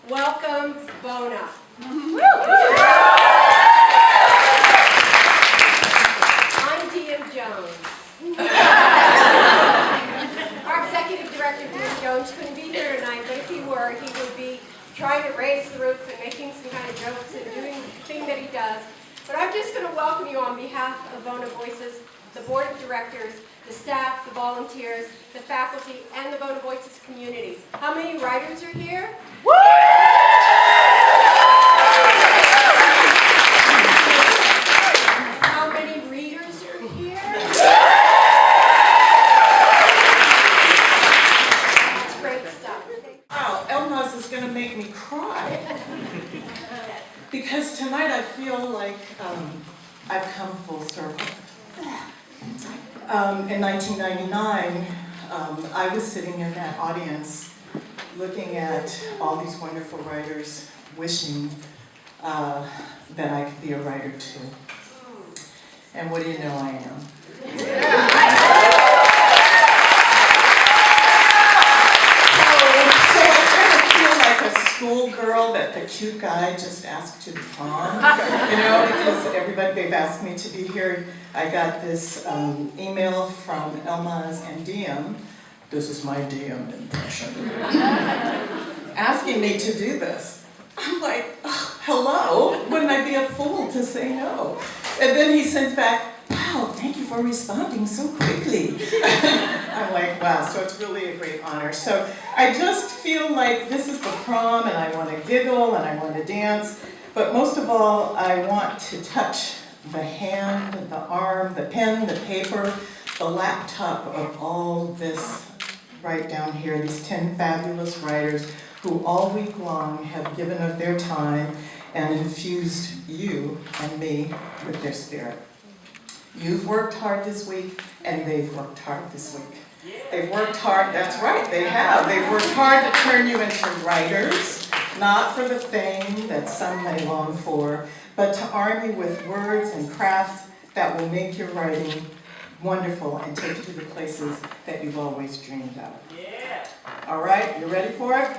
Welcome, VONA. I'm Diem Jones. Our executive director, Diem Jones, couldn't be here tonight, but if he were, he would be trying to raise the roof and making some kind of jokes and doing the thing that he does. But I'm just going to welcome you on behalf of VONA Voices, the board of directors, the staff, the volunteers, the faculty, and the VONA Voices community. How many writers are here? Woo! How many readers are here? That's great stuff. Wow, Elmas is going to make me cry. Because tonight I feel like I've come full circle. In 1999, I was sitting in that audience looking at all these wonderful writers, wishing that I could be a writer too. And what do you know, I am. So I kind of feel like a schoolgirl that the cute guy just asked to the prom, you know, because everybody, they've asked me to be here. I got this email from Elmas and Diem. This is my Diem impression. Asking me to do this. I'm like, oh, hello, wouldn't I be a fool to say no? And then he sends back, wow, thank you for responding so quickly. I'm like, wow, so it's really a great honor. So I just feel like this is the prom and I want to giggle and I want to dance, but most of all, I want to touch the hand, the arm, the pen, the paper, the laptop of all this right down here, these 10 fabulous writers who all week long have given of their time and infused you and me with their spirit. You've worked hard this week, and they've worked hard this week. They've worked hard, that's right, they have. They've worked hard to turn you into writers, not for the fame that some may long for, but to arm you with words and crafts that will make your writing wonderful and take you to the places that you've always dreamed of. Yeah. All right, you ready for it?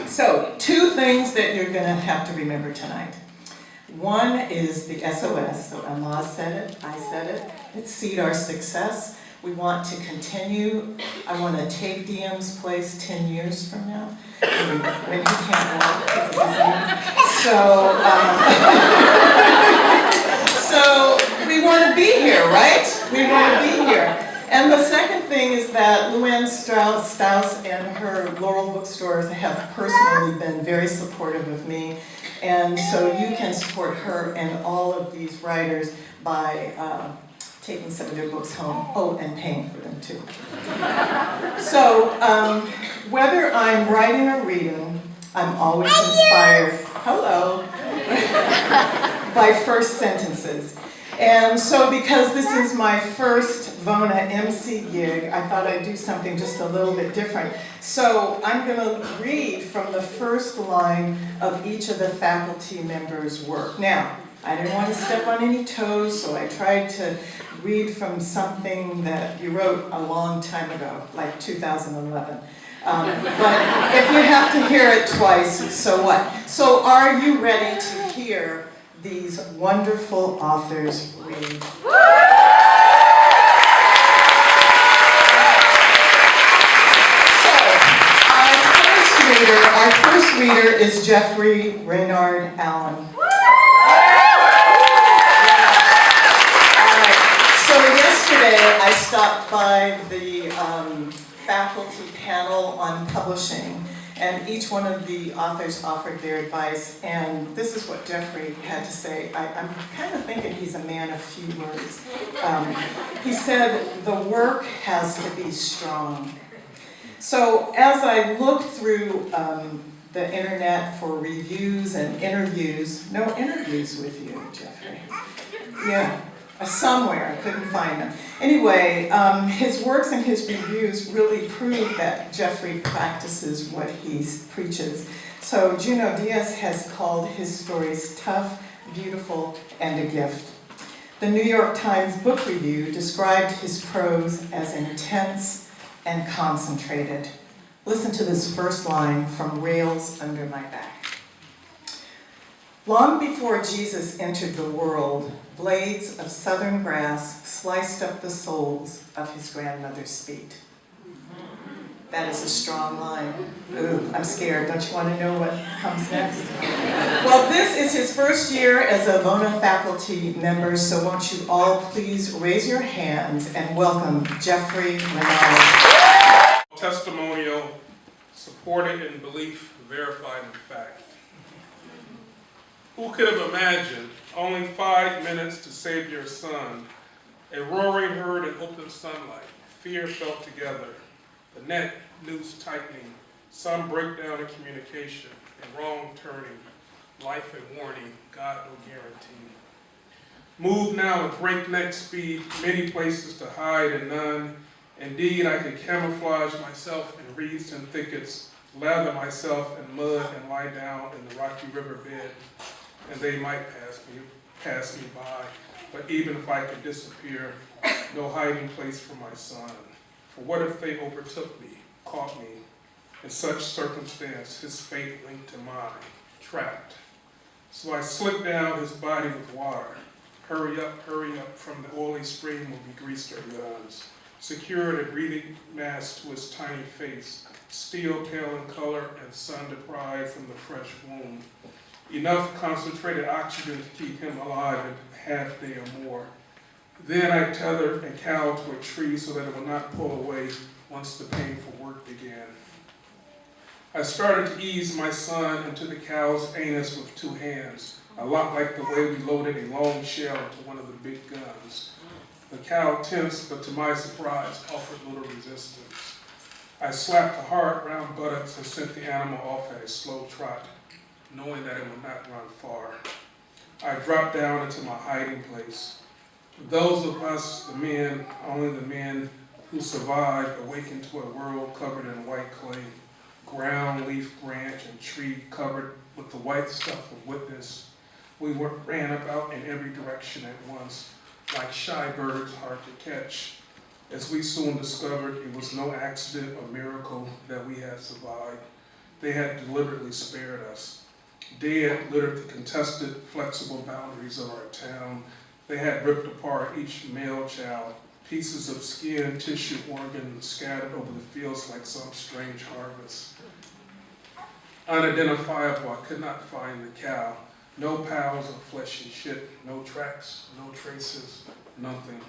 So, 2 things that you're going to have to remember tonight. One is the SOS, so Elmas said it, I said it. It's Seed Our Success. We want to continue. I want to take Diem's place 10 years from now, when he can't walk because of his knee. So we want to be here, right? We want to be here. And the second thing is that Luann Strauss and her Laurel bookstores have personally been very supportive of me. And so you can support her and all of these writers by taking some of their books home. Oh, and paying for them too. So whether I'm writing or reading, I'm always inspired, hello, by first sentences. And so because this is my first VONA MC gig, I thought I'd do something just a little bit different. So I'm going to read from the first line of each of the faculty members' work. Now, I didn't want to step on any toes, so I tried to read from something that you wrote a long time ago, like 2011. But if you have to hear it twice, so what? So are you ready to hear these wonderful authors read? Our first reader is Jeffrey Raynard Allen. So yesterday I stopped by the faculty panel on publishing, and each one of the authors offered their advice, and this is what Jeffrey had to say. I'm kind of thinking he's a man of few words. He said, the work has to be strong. So as I looked through the internet for reviews and interviews, no interviews with you, Jeffrey. Yeah, somewhere, I couldn't find them. Anyway, his works and his reviews really prove that Jeffrey practices what he preaches. So Junot Diaz has called his stories tough, beautiful, and a gift. The New York Times Book Review described his prose as intense and concentrated. Listen to this first line from Rails Under My Back. Long before Jesus entered the world, blades of southern grass sliced up the soles of his grandmother's feet. That is a strong line. Ooh, I'm scared. Don't you want to know what comes next? Well, this is his first year as a VONA faculty member, so won't you all please raise your hands and welcome Jeffrey Renard. Testimonial, supported in belief, verified in fact. Who could have imagined only 5 minutes to save your son, a roaring herd in open sunlight, fear felt together, the net noose tightening, some breakdown in communication, and wrong turning, life and warning, God no guarantee. Move now at breakneck speed, many places to hide and none. Indeed, I could camouflage myself in reeds and thickets, lather myself in mud and lie down in the rocky riverbed, and they might pass me by. But even if I could disappear, no hiding place for my son. For what if they overtook me, caught me? In such circumstance, his fate linked to mine, trapped. So I slicked down his body with water. Hurry up, from the oily stream will be greased our guns. Secured a breathing mask to his tiny face, steel pale in color and sun deprived from the fresh womb. Enough concentrated oxygen to keep him alive a half day or more. Then I tethered a cow to a tree so that it would not pull away once the painful work began. I started to ease my son into the cow's anus with 2 hands, a lot like the way we loaded a long shell into one of the big guns. The cow tensed, but to my surprise, offered little resistance. I slapped the hard, round buttocks and sent the animal off at a slow trot, knowing that it would not run far. I dropped down into my hiding place. Those of us, the men, only the men who survived, awakened to a world covered in white clay, ground, leaf, branch, and tree covered with the white stuff of witness. We ran about in every direction at once, like shy birds hard to catch. As we soon discovered, it was no accident or miracle that we had survived. They had deliberately spared us. Dead littered the contested, flexible boundaries of our town. They had ripped apart each male child, pieces of skin, tissue, organ scattered over the fields like some strange harvest. Unidentifiable, I could not find the cow. No piles of flesh and shit, no tracks, no traces, nothing.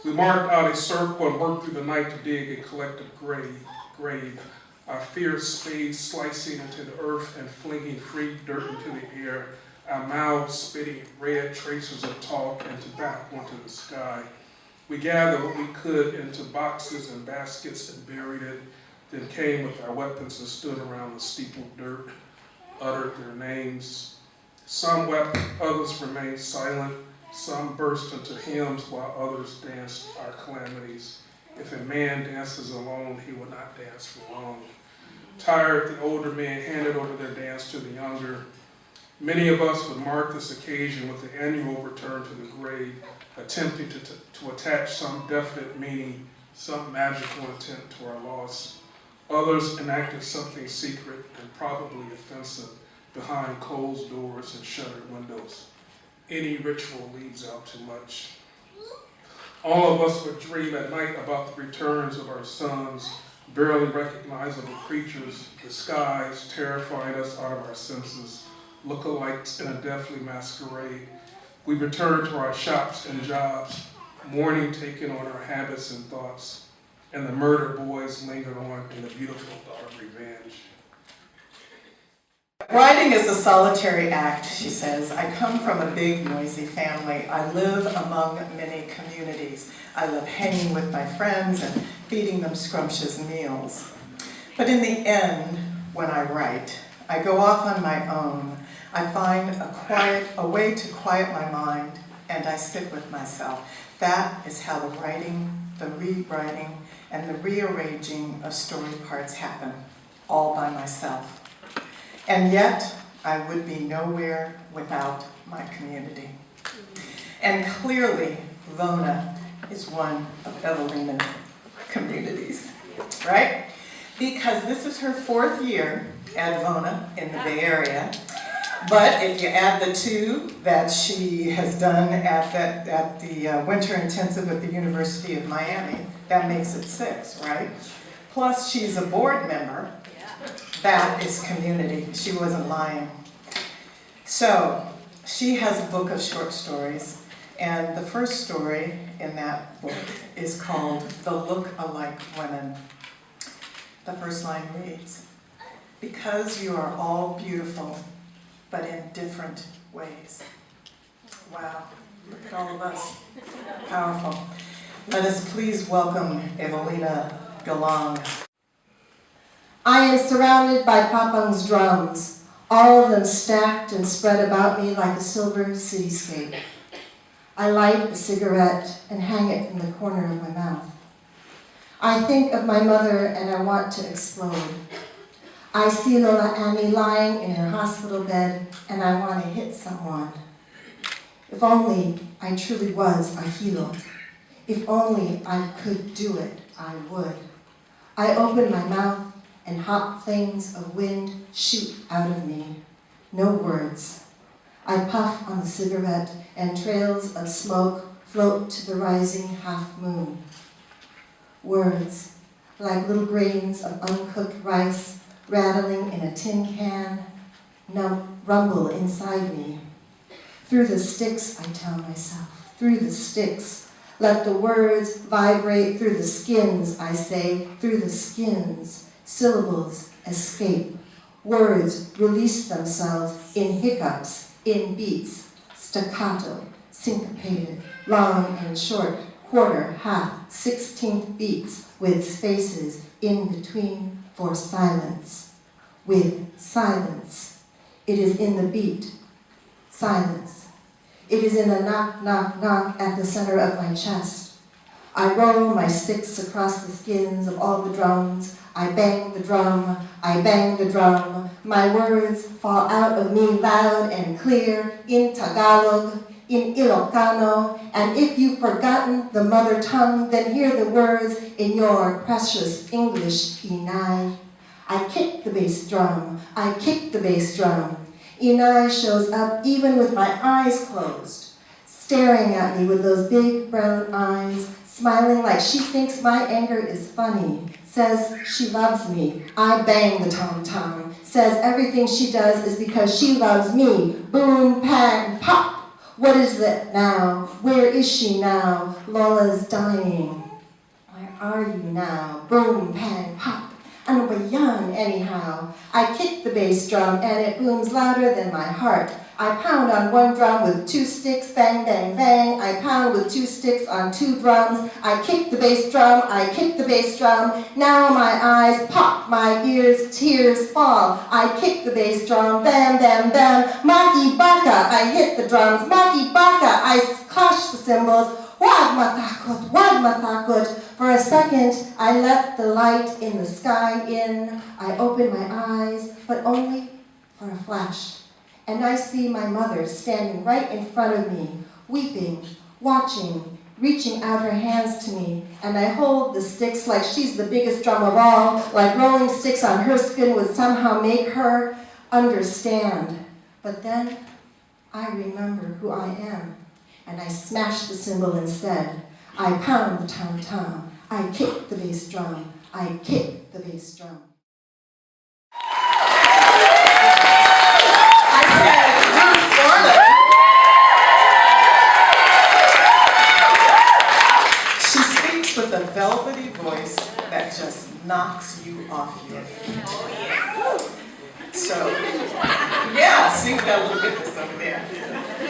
We marked out a circle and worked through the night to dig a collective grave. Our fierce spades slicing into the earth and flinging free dirt into the air, our mouths spitting red traces of talk and tobacco into the sky. We gathered what we could into boxes and baskets and buried it, then came with our weapons and stood around the steepled dirt, uttered their names. Some wept, others remained silent, some burst into hymns while others danced our calamities. If a man dances alone, he will not dance for long. Tired, the older men handed over their dance to the younger. Many of us would mark this occasion with the annual return to the grave, attempting to attach some definite meaning, some magical intent to our loss. Others enacted something secret and probably offensive behind closed doors and shuttered windows. Any ritual leaves out too much. All of us would dream at night about the returns of our sons, barely recognizable creatures, disguised, terrifying us out of our senses, lookalikes in a deathly masquerade. We returned to our shops and jobs, mourning taking on our habits and thoughts, and the murder boys lingered on in the beautiful dark revenge. Writing is a solitary act, she says. I come from a big, noisy family. I live among many communities. I love hanging with my friends and feeding them scrumptious meals. But in the end, when I write, I go off on my own. I find a way to quiet my mind, and I sit with myself. That is how the writing, the rewriting, and the rearranging of story parts happen, all by myself. And yet, I would be nowhere without my community. And clearly, VONA is one of Evelina's communities, right? Because this is her 4th year at VONA in the Bay Area, But if you add the 2 that she has done at the winter intensive at the University of Miami, that makes it 6, right? Plus she's a board member. That is community. She wasn't lying. So she has a book of short stories, and the first story in that book is called The Look-alike Women. The first line reads, "Because you are all beautiful, but in different ways." Wow, look at all of us. Powerful. Let us please welcome Evelina Galang. I am surrounded by Papang's drums, all of them stacked and spread about me like a silver cityscape. I light a cigarette and hang it in the corner of my mouth. I think of my mother and I want to explode. I see Lola Annie lying in her hospital bed and I want to hit someone. If only I truly was a hilo. If only I could do it, I would. I open my mouth and hot flames of wind shoot out of me. No words. I puff on the cigarette and trails of smoke float to the rising half moon. Words, like little grains of uncooked rice rattling in a tin can, rumble inside me. Through the sticks, I tell myself, through the sticks. Let the words vibrate through the skins, I say, through the skins. Syllables escape. Words release themselves in hiccups, in beats, staccato, syncopated, long and short, quarter, half, 16th beats with spaces in between for silence. With silence. It is in the beat. Silence. It is in the knock, knock, knock at the center of my chest. I roll my sticks across the skins of all the drums. I bang the drum. I bang the drum. My words fall out of me loud and clear in Tagalog, in Ilocano, and if you've forgotten the mother tongue, then hear the words in your precious English, Inay. I kick the bass drum. I kick the bass drum. Inay shows up even with my eyes closed, staring at me with those big brown eyes, smiling like she thinks my anger is funny, says she loves me. I bang the tom-tom, says everything she does is because she loves me. Boom, pang, pop. What is that now? Where is she now? Lola's dying. Where are you now? Boom, pang, pop. Ano ba yan, anyhow? I kick the bass drum and it booms louder than my heart. I pound on one drum with 2 sticks, bang, bang, bang. I pound with 2 sticks on 2 drums. I kick the bass drum, I kick the bass drum. Now my eyes pop, my ears, tears fall. I kick the bass drum, bam, bam, bam. Maki baka, I hit the drums. Maki baka, I clash the cymbals. Wag matakot, wag matakot. For a second, I let the light in the sky in. I open my eyes, but only for a flash. And I see my mother standing right in front of me, weeping, watching, reaching out her hands to me. And I hold the sticks like she's the biggest drum of all, like rolling sticks on her skin would somehow make her understand. But then I remember who I am. And I smash the cymbal instead. I pound the tom-tom. I kick the bass drum. I kick the bass drum. I said, Ruth VONA. She speaks with a velvety voice that just knocks you off your feet. So, yeah, see, we got a little bit of this over there.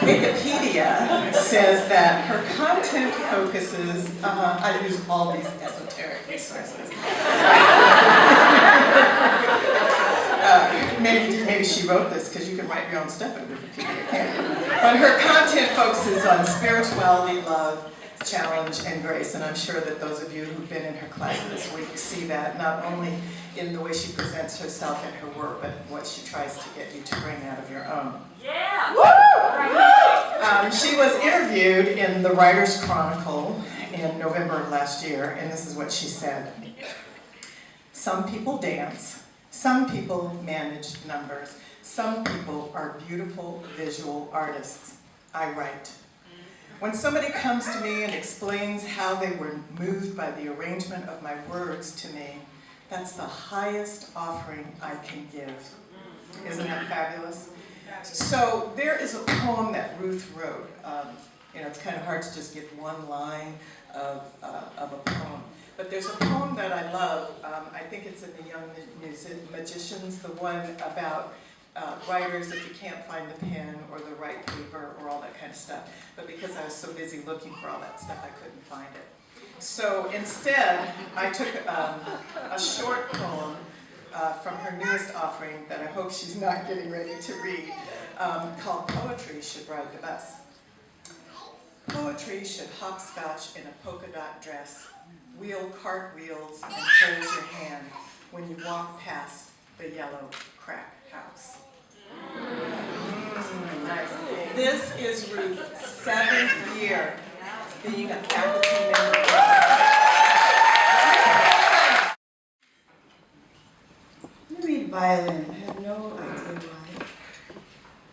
Wikipedia says that her content focuses, I use all these esoteric resources. Maybe she wrote this because you can write your own stuff in Wikipedia, can't you? But her content focuses on spirituality, love, challenge, and grace, and I'm sure that those of you who've been in her class this week see that not only in the way she presents herself and her work, but what she tries to get you to bring out of your own. Yeah! She was interviewed in the Writer's Chronicle in November of last year, and this is what she said. Some people dance, Some people manage numbers. Some people are beautiful visual artists. I write. When somebody comes to me and explains how they were moved by the arrangement of my words to me, that's the highest offering I can give. Isn't that fabulous? So there is a poem that Ruth wrote. It's kind of hard to just get one line of a poem. But there's a poem that I love. I think it's in the Young Magicians, the one about writers if you can't find the pen or the right paper or all that kind of stuff. But because I was so busy looking for all that stuff, I couldn't find it. So instead, I took a short poem from her newest offering that I hope she's not getting ready to read, called Poetry Should Ride the Bus. Poetry should hopscotch in a polka dot dress, wheel cartwheels and hold your hand when you walk past the yellow crack house. Nice. This is Ruth's 7th year being a faculty member. I read violin. I have no idea why.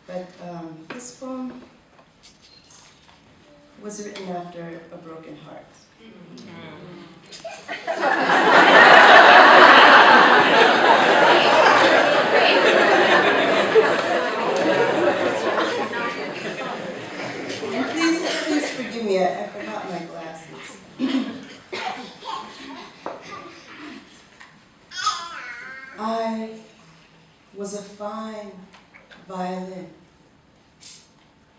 But this poem was written after a broken heart. And please forgive me, I forgot my glasses. I was a fine violin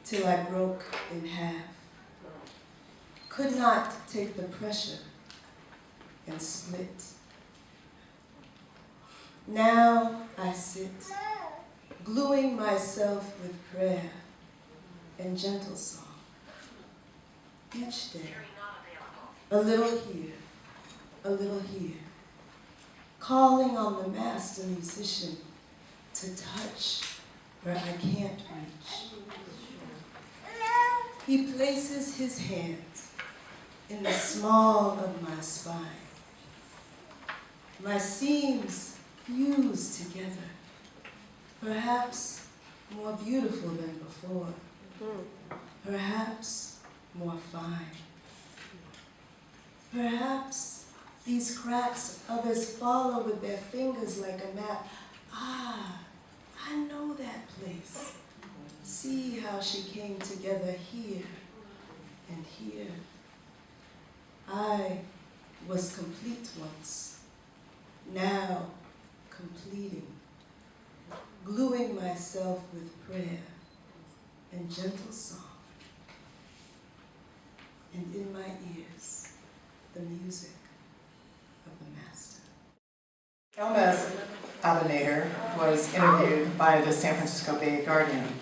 till I broke in half. Could not take the pressure and split. Now I sit, gluing myself with prayer and gentle song. Each day, a little here, a little here, calling on the master musician to touch where I can't reach. He places his hands in the small of my spine. My seams fuse together, perhaps more beautiful than before, perhaps more fine. Perhaps these cracks others follow with their fingers like a map. Ah, I know that place. See how she came together here and here. I was complete once, now completing, gluing myself with prayer and gentle song, and in my ears, the music of the master. Elma's Abinator was interviewed by the San Francisco Bay Guardian.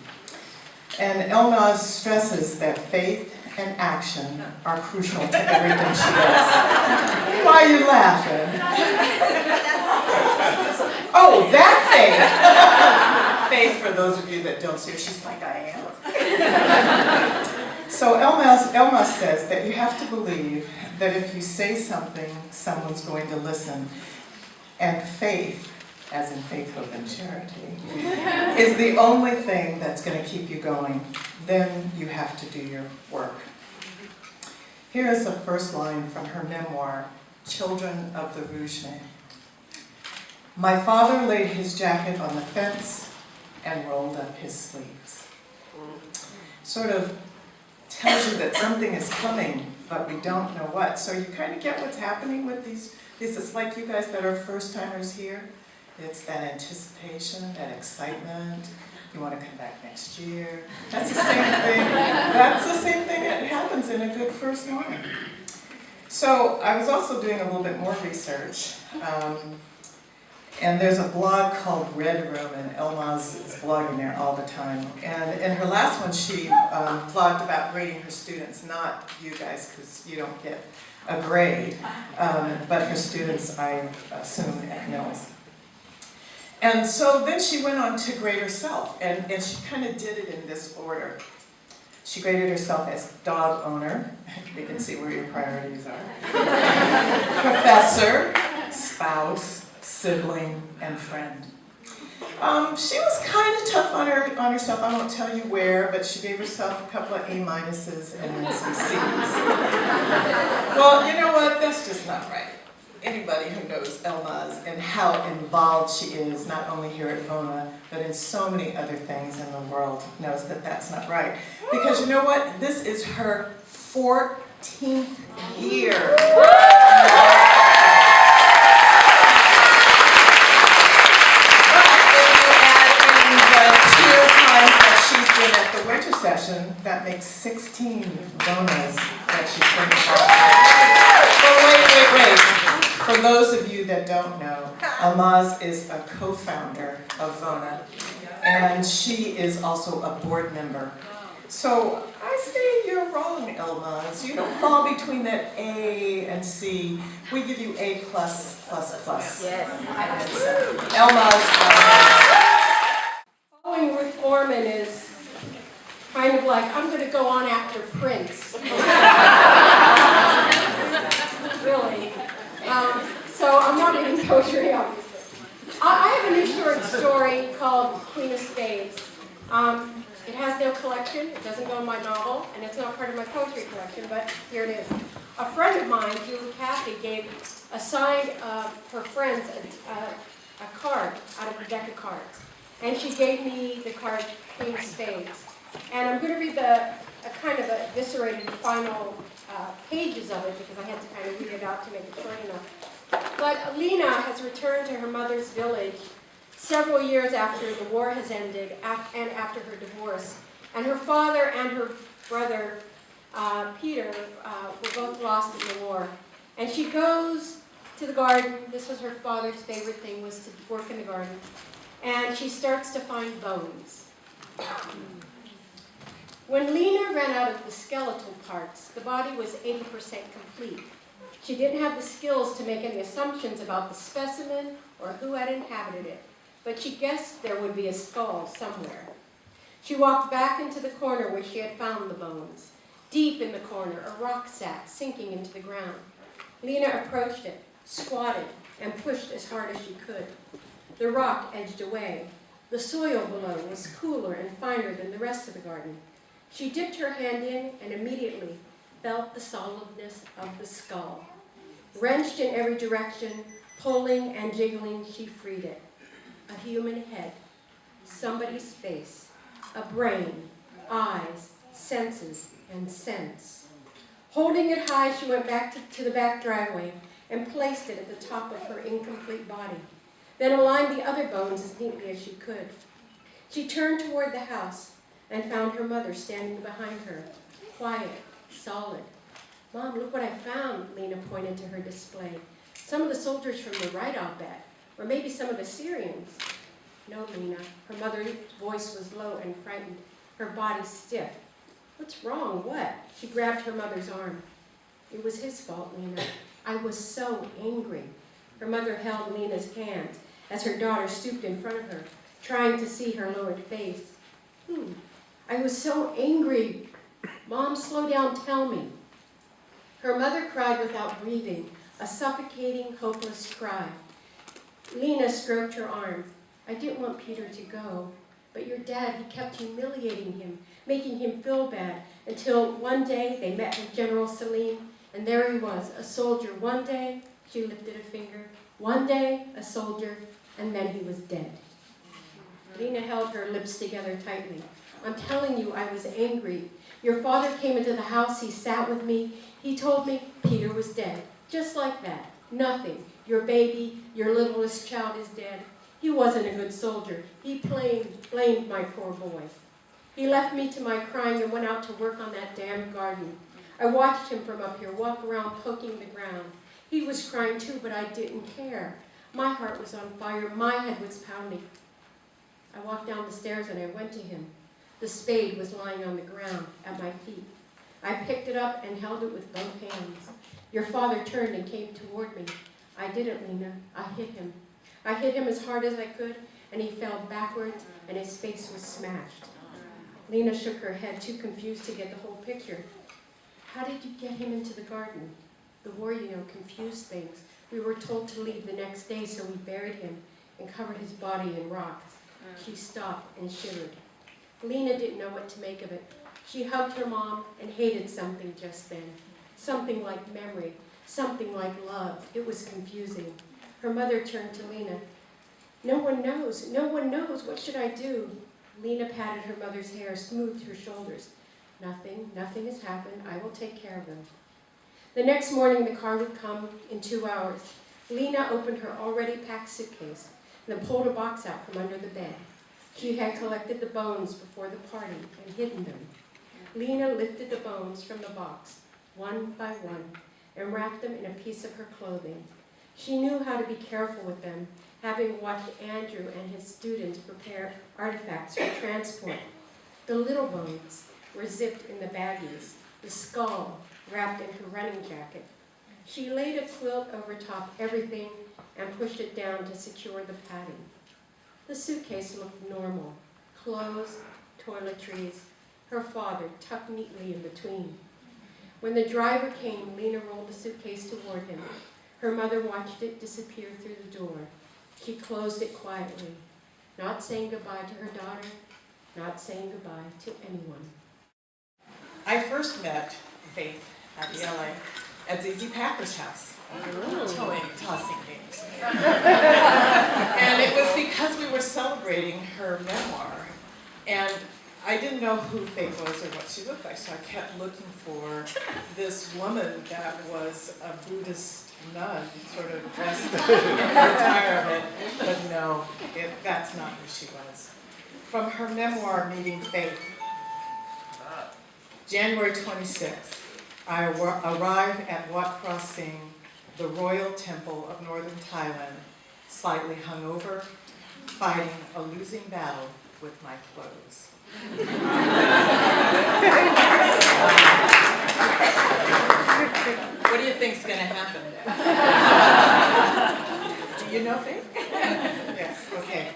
And Elma stresses that faith and action are crucial to everything she does. Why are you laughing? Oh, that faith! Faith, for those of you that don't see her, she's like, I am. So Elma says that you have to believe that if you say something, someone's going to listen. And faith, as in faith, hope, and charity, is the only thing that's going to keep you going. Then you have to do your work. Here is the first line from her memoir, Children of the Rougemont. My father laid his jacket on the fence and rolled up his sleeves. Sort of tells you that something is coming, but we don't know what. So you kind of get what's happening with these. It's like you guys that are first-timers here. It's that anticipation, that excitement. You want to come back next year. That's the same thing. That's the same thing that happens in a good first morning. So I was also doing a little bit more research. And there's a blog called Red Room, and Elma's is blogging there all the time. And in her last one, she blogged about grading her students, not you guys, because you don't get a grade, but her students, I assume, at Mills. And so then she went on to grade herself, and she kind of did it in this order. She graded herself as dog owner. You can see where your priorities are. Professor, spouse, sibling, and friend. She was kind of tough on herself. I won't tell you where, but she gave herself a couple of A- and some C's. Well, you know what? That's just not right. Anybody who knows Elmaz and how involved she is, not only here at VONA, but in so many other things in the world, knows that that's not right. Because you know what? This is her 14th year. At the winter session, that makes 16 VONAs that she's been involved with. But wait. For those of you that don't know, Elmaz is a co-founder of VONA, and she is also a board member. So I say you're wrong, Elmaz. You don't fall between that A and C. We give you A++++. Yes. Elmaz. Following Ruth Foreman is kind of like, I'm going to go on after Prince. Really. So I'm not reading poetry, obviously. I have a new short story called Queen of Spades. It has no collection, it doesn't go in my novel, and it's not part of my poetry collection, but here it is. A friend of mine, Julie Cathy, assigned her friends a card out of a deck of cards. And she gave me the card Queen of Spades. And I'm going to read a kind of eviscerated final pages of it because I had to kind of read it out to make it short enough. But Lena has returned to her mother's village several years after the war has ended and after her divorce. And her father and her brother, Peter, were both lost in the war. And she goes to the garden. This was her father's favorite thing, was to work in the garden. And she starts to find bones. When Lena ran out of the skeletal parts, the body was 80% complete. She didn't have the skills to make any assumptions about the specimen or who had inhabited it, but she guessed there would be a skull somewhere. She walked back into the corner where she had found the bones. Deep in the corner, a rock sat, sinking into the ground. Lena approached it, squatted, and pushed as hard as she could. The rock edged away. The soil below was cooler and finer than the rest of the garden. She dipped her hand in and immediately felt the solidness of the skull. Wrenched in every direction, pulling and jiggling, she freed it. A human head, somebody's face, a brain, eyes, senses, and sense. Holding it high, she went back to the back driveway and placed it at the top of her incomplete body. Then aligned the other bones as neatly as she could. She turned toward the house and found her mother standing behind her, quiet, solid. "Mom, look what I found," Lena pointed to her display. "Some of the soldiers from the right, I'll bet, or maybe some of the Syrians." "No, Lena." Her mother's voice was low and frightened, her body stiff. "What's wrong? What?" She grabbed her mother's arm. "It was his fault, Lena. I was so angry." Her mother held Lena's hand as her daughter stooped in front of her, trying to see her lowered face. "I was so angry. Mom, slow down, tell me." Her mother cried without breathing, a suffocating, hopeless cry. Lena stroked her arm. "I didn't want Peter to go, but your dad, he kept humiliating him, making him feel bad, until one day they met with General Salim, and there he was, a soldier. One day," she lifted a finger, "one day, a soldier, and then he was dead." Lena held her lips together tightly. "I'm telling you, I was angry. Your father came into the house, he sat with me, he told me Peter was dead. Just like that. Nothing. Your baby, your littlest child is dead. He wasn't a good soldier. He blamed my poor boy. He left me to my crying and went out to work on that damn garden. I watched him from up here, walk around poking the ground. He was crying too, but I didn't care. My heart was on fire. My head was pounding. I walked down the stairs and I went to him. The spade was lying on the ground at my feet. I picked it up and held it with both hands. Your father turned and came toward me. I didn't, Lena. I hit him. I hit him as hard as I could, and he fell backwards, and his face was smashed." Lena shook her head, too confused to get the whole picture. "How did you get him into the garden?" "The war, confused things. We were told to leave the next day, so we buried him and covered his body in rocks. She stopped and shivered. Lena didn't know what to make of it. She hugged her mom and hated something just then. Something like memory, something like love. It was confusing. Her mother turned to Lena. No one knows. No one knows. What should I do? Lena patted her mother's hair, smoothed her shoulders. Nothing has happened. I will take care of them. The next morning, the car would come in 2 hours. Lena opened her already packed suitcase and then pulled a box out from under the bed. She had collected the bones before the party and hidden them. Lena lifted the bones from the box, one by one, and wrapped them in a piece of her clothing. She knew how to be careful with them, having watched Andrew and his students prepare artifacts for transport. The little bones were zipped in the baggies, the skull wrapped in her running jacket. She laid a quilt over top everything and pushed it down to secure the padding. The suitcase looked normal. Clothes, toiletries, her father tucked neatly in between. When the driver came, Lena rolled the suitcase toward him. Her mother watched it disappear through the door. She closed it quietly, not saying goodbye to her daughter, not saying goodbye to anyone. I first met Faith at LA at ZZ Packer's house, tossing games. And it was because we were celebrating her memoir. And I didn't know who Faith was or what she looked like, so I kept looking for this woman that was a Buddhist nun, sort of dressed in the attire of it. But no, that's not who she was. From her memoir, Meeting Faith, January 26th, I arrive at Wat Krah Singh, the royal temple of northern Thailand, slightly hungover, fighting a losing battle with my clothes. What do you think's going to happen? Do you know Faith? Yes, okay.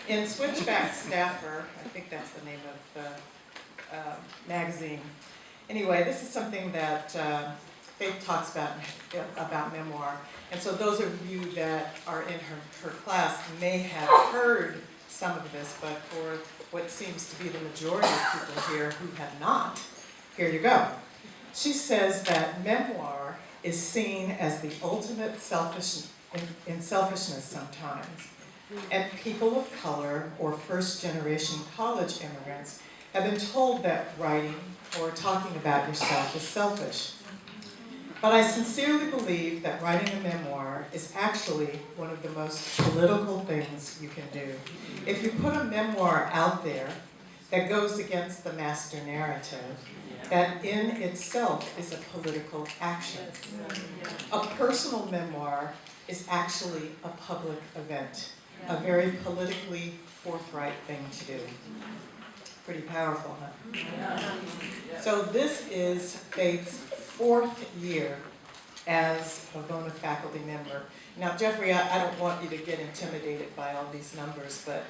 In Switchback Staffer, I think that's the name of the magazine. Anyway, this is something that Faith talks about memoir. And so those of you that are in her class may have heard some of this, but for what seems to be the majority of people here who have not, here you go. She says that memoir is seen as the ultimate in selfishness sometimes. And people of color or first-generation college immigrants have been told that writing or talking about yourself is selfish. But I sincerely believe that writing a memoir is actually one of the most political things you can do. If you put a memoir out there that goes against the master narrative, that in itself is a political action. A personal memoir is actually a public event, a very politically forthright thing to do. Pretty powerful, huh? So this is Faith's 4th year as a VONA faculty member. Now, Jeffrey, I don't want you to get intimidated by all these numbers, but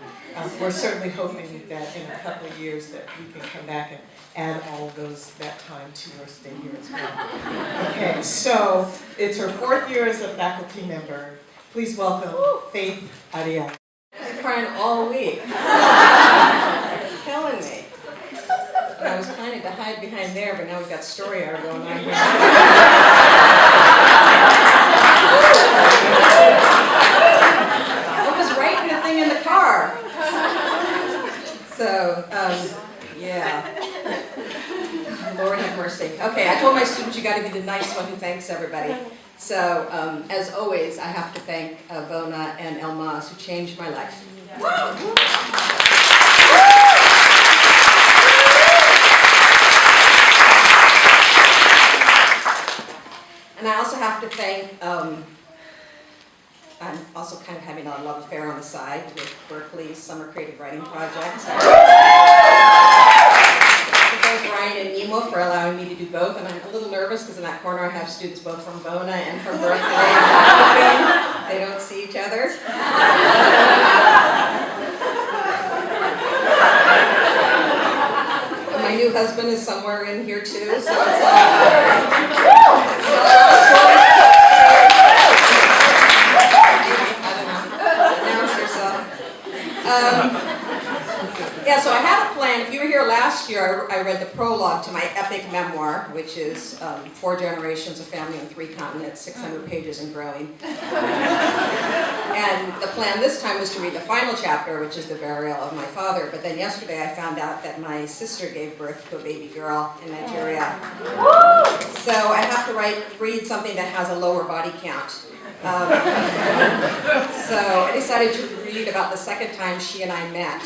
we're certainly hoping that in a couple of years that we can come back and add all that time to your stay here as well. Okay, so it's her 4th year as a faculty member. Please welcome Faith Ariel. I've been crying all week. Killing me. And I was planning to hide behind there, but now we've got story hour going on here. I was writing the thing in the car. So, yeah. Lord have mercy. Okay, I told my students you got to be the nice one who thanks everybody. So, as always, I have to thank VONA and Elmas who changed my life. And I also have to thank, I'm also kind of having a love affair on the side with Berkeley's Summer Creative Writing Project. So, thank Ryan and Nemo for allowing me to do both. And I'm a little nervous because in that corner I have students both from VONA and from Berkeley. They don't see each other. And my new husband is somewhere in here too, so it's all last year, I read the prologue to my epic memoir, which is 4 generations of family on 3 continents, 600 pages and growing. And the plan this time was to read the final chapter, which is the burial of my father. But then yesterday I found out that my sister gave birth to a baby girl in Nigeria. So I have to read something that has a lower body count. So I decided to read about the second time she and I met.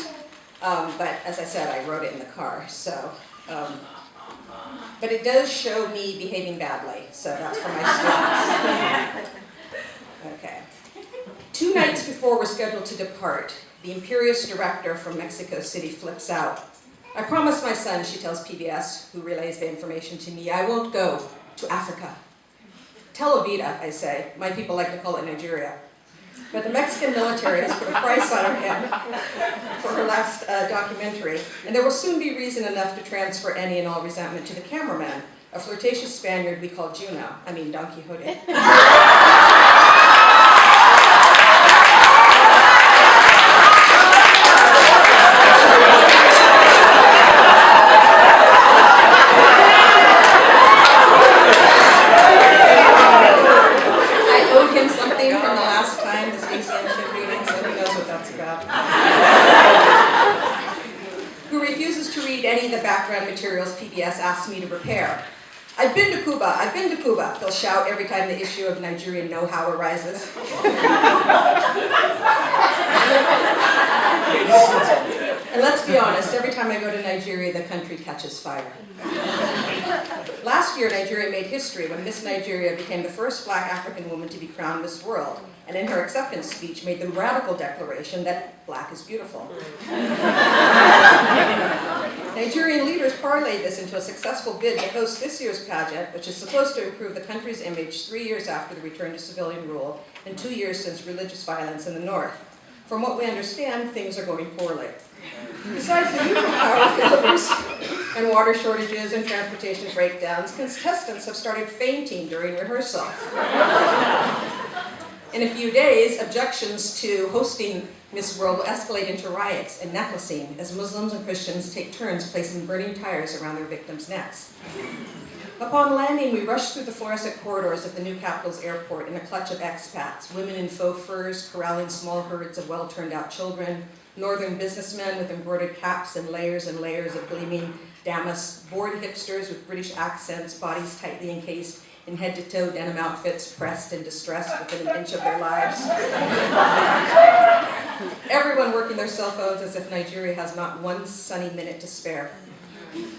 But as I said, I wrote it in the car. So, but it does show me behaving badly. So that's for my students. Okay. 2 nights before we're scheduled to depart, the imperious director from Mexico City flips out. I promised my son, she tells PBS, who relays the information to me, I won't go to Africa. Tel Avida, I say. My people like to call it Nigeria. But the Mexican military has put a price on him for her last documentary, and there will soon be reason enough to transfer any and all resentment to the cameraman, a flirtatious Spaniard we call Don Quixote. Materials PBS asked me to prepare. I've been to Cuba, they'll shout every time the issue of Nigerian know-how arises. And let's be honest, every time I go to Nigeria, the country catches fire. Last year, Nigeria made history when Miss Nigeria became the first black African woman to be crowned Miss World, and in her acceptance speech made the radical declaration that black is beautiful. Nigerian leaders parlayed this into a successful bid to host this year's pageant, which is supposed to improve the country's image 3 years after the return to civilian rule and 2 years since religious violence in the north. From what we understand, things are going poorly. Besides the usual power failures and water shortages and transportation breakdowns, contestants have started fainting during rehearsal. In a few days, objections to hosting Miss World will escalate into riots and necklacing as Muslims and Christians take turns placing burning tires around their victims' necks. Upon landing, we rushed through the fluorescent corridors of the new capital's airport in a clutch of expats, women in faux furs corralling small herds of well-turned-out children, northern businessmen with embroidered caps and layers of gleaming damask, bored hipsters with British accents, bodies tightly encased in head-to-toe denim outfits, pressed and distressed within an inch of their lives. Everyone working their cell phones as if Nigeria has not one sunny minute to spare.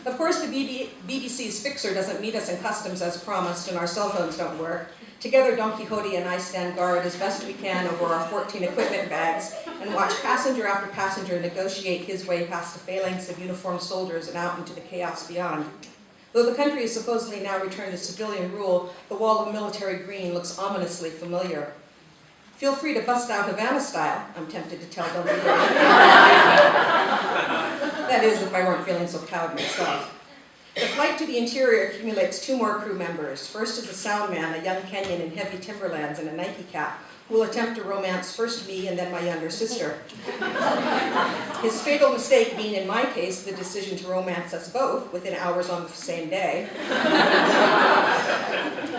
Of course, the BBC's fixer doesn't meet us in customs as promised, and our cell phones don't work. Together, Don Quixote and I stand guard as best we can over our 14 equipment bags and watch passenger after passenger negotiate his way past the phalanx of uniformed soldiers and out into the chaos beyond. Though the country is supposedly now returned to civilian rule, the wall of military green looks ominously familiar. Feel free to bust out Havana style, I'm tempted to tell Don Quixote. That is, if I weren't feeling so cowed myself. The flight to the interior accumulates 2 more crew members. First is the sound man, a young Kenyan in heavy Timberlands and a Nike cap, who will attempt to romance first me and then my younger sister. His fatal mistake being, in my case, the decision to romance us both within hours on the same day.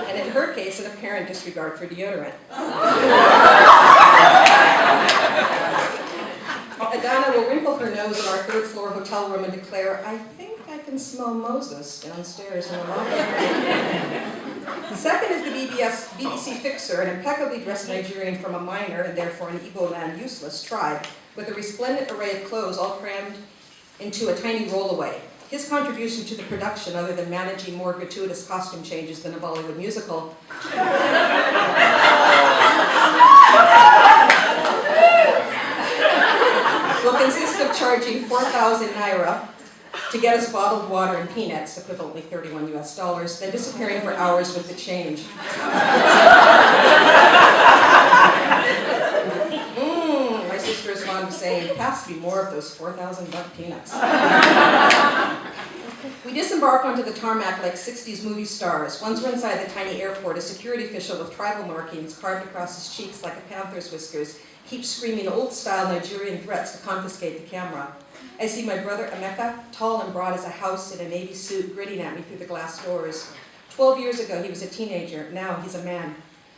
And in her case, an apparent disregard for deodorant. Adana will wrinkle her nose in our 3rd floor hotel room and declare, I think I can smell Moses downstairs in the lobby. Second is the BBC fixer, an impeccably dressed Nigerian from a minor, and therefore an Igbo land useless tribe, with a resplendent array of clothes all crammed into a tiny rollaway. His contribution to the production, other than managing more gratuitous costume changes than a Bollywood musical, will consist of charging 4,000 naira to get us bottled water and peanuts, equivalently $31 US, then disappearing for hours with the change. My sister is fond of saying, it has to be more of those 4,000 buck peanuts. We disembark onto the tarmac like 60s movie stars. Once we're inside the tiny airport, a security official with tribal markings carved across his cheeks like a panther's whiskers keeps screaming old-style Nigerian threats to confiscate the camera. I see my brother Emeka, tall and broad as a house in a navy suit, grinning at me through the glass doors. 12 years ago, he was a teenager. Now he's a man.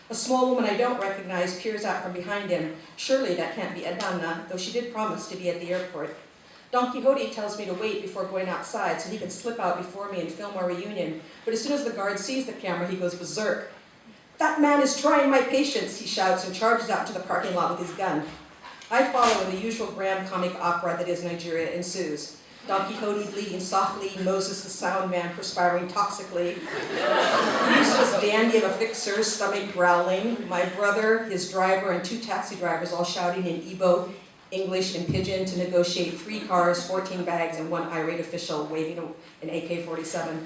A small woman I don't recognize peers out from behind him. Surely that can't be Adanna, though she did promise to be at the airport. Don Quixote tells me to wait before going outside so he can slip out before me and film our reunion. But as soon as the guard sees the camera, he goes berserk. "That man is trying my patience," he shouts and charges out to the parking lot with his gun. I follow and the usual grand comic opera that is Nigeria ensues. Don Quixote bleeding softly, Moses the sound man perspiring toxically, useless dandy of a fixer's stomach growling, my brother, his driver, and 2 taxi drivers all shouting in Igbo, English, and Pidgin to negotiate 3 cars, 14 bags, and 1 irate official waving an AK-47.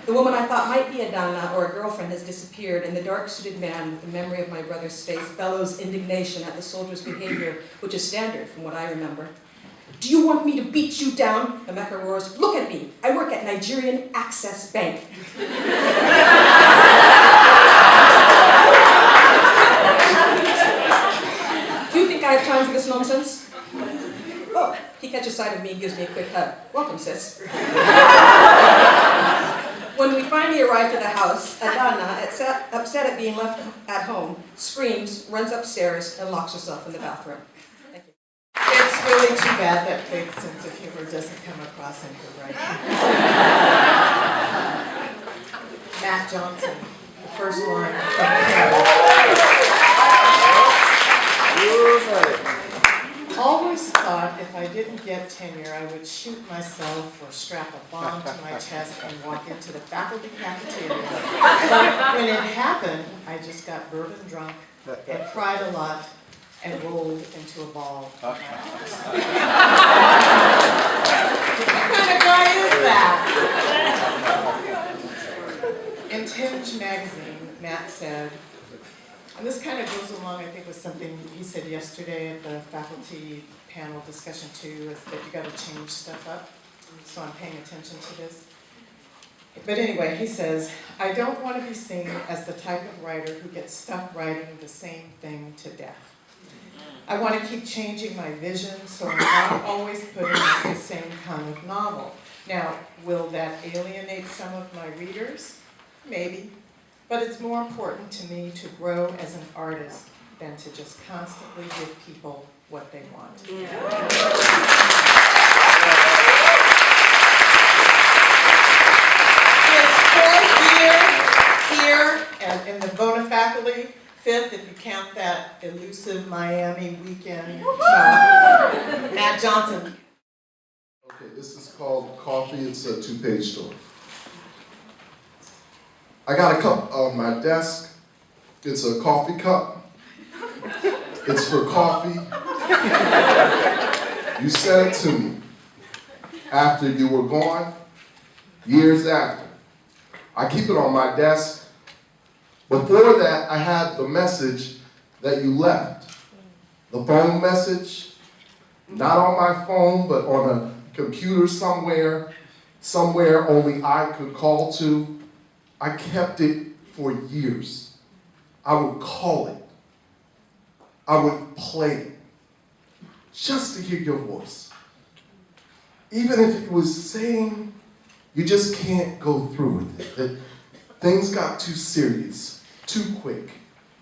The woman I thought might be a Dana or a girlfriend has disappeared, and the dark-suited man with the memory of my brother's face bellows indignation at the soldier's behavior, which is standard from what I remember. "Do you want me to beat you down?" Emeka roars. "Look at me. I work at Nigerian Access Bank." Do you think I have time for this nonsense? Oh, he catches sight of me and gives me a quick hug. "Welcome, sis." When we finally arrive to the house, Adana, upset at being left at home, screams, runs upstairs, and locks herself in the bathroom. Thank you. It's really too bad that big sense of humor doesn't come across in her writing. Matt Johnson, the first line from Always thought if I didn't get tenure, I would shoot myself or strap a bomb to my chest and walk into the faculty cafeteria. But when it happened, I just got bourbon drunk and cried a lot and rolled into a ball. What kind of guy is that? In Tinge magazine, Matt said, and this kind of goes along, I think, with something he said yesterday at the faculty panel discussion too, is that you got to change stuff up. So I'm paying attention to this. But anyway, he says, "I don't want to be seen as the type of writer who gets stuck writing the same thing to death. I want to keep changing my vision so I'm not always putting out the same kind of novel. Now, will that alienate some of my readers? Maybe. But it's more important to me to grow as an artist than to just constantly give people what they want." His 4th year here and in the VONA faculty, 5th if you count that elusive Miami weekend. Matt Johnson. Okay, this is called Coffee. It's a 2-page story. I got a cup on my desk. It's a coffee cup. It's for coffee. You sent it to me after you were gone, years after. I keep it on my desk. Before that, I had the message that you left. The phone message, not on my phone, but on a computer somewhere only I could call to. I kept it for years. I would call it. I would play it. Just to hear your voice. Even if it was saying you just can't go through with it. That things got too serious, too quick.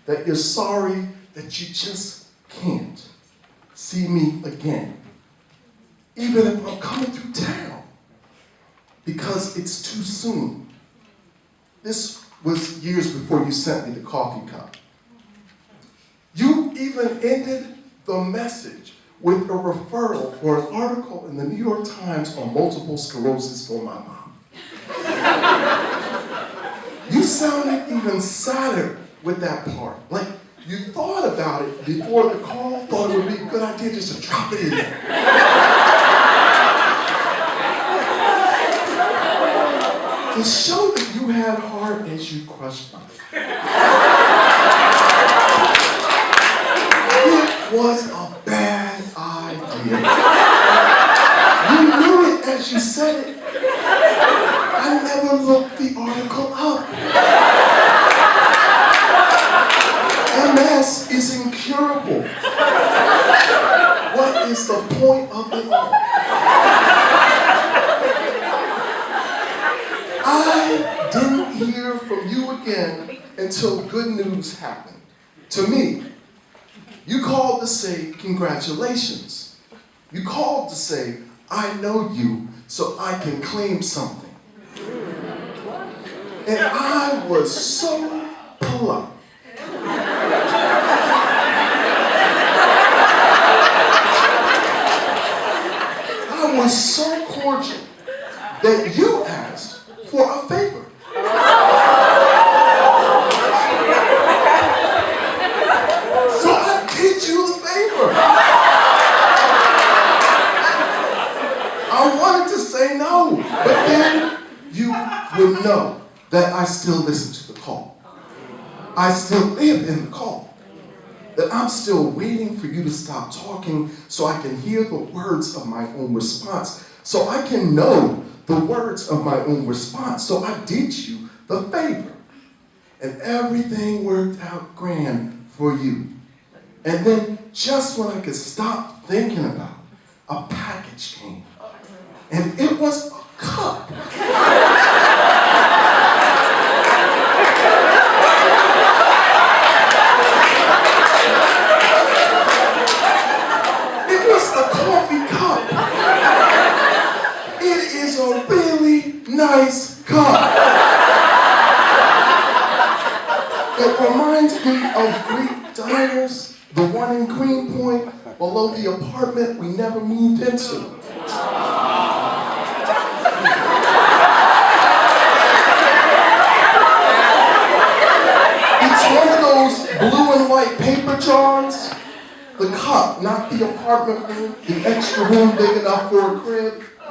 That you're sorry that you just can't see me again. Even if I'm coming through town. Because it's too soon. This was years before you sent me the coffee cup. You even ended the message with a referral for an article in the New York Times on multiple sclerosis for my mom. You sounded even sadder with that part. Like you thought about it before the call, thought it would be a good idea just to drop it in there. To show that you had heart as you crushed me. It was a bad idea. You knew it as you said it. I never looked the article up. MS is incurable. What is the point of it all? I didn't hear from you again until good news happened. To me, you called to say congratulations. You called to say, I know you, so I can claim something. And I was so polite. I was so cordial that you asked for a favor. So I did you the favor. I wanted to say no, but then you would know that I still listen to the call. I still live in the call. That I'm still waiting for you to stop talking so I can hear the words of my own response, so I can know the words of my own response. So I did you the favor. And everything worked out grand for you. And then just when I could stop thinking about it, a package came. And it was a cup. It was the coffee cup. It is a really nice cup. It reminds me of Greek diners, the one in Greenpoint, below the apartment we never moved into. It's one of those blue and white paper jars. The cup, not the apartment room, the extra room big enough for a crib. A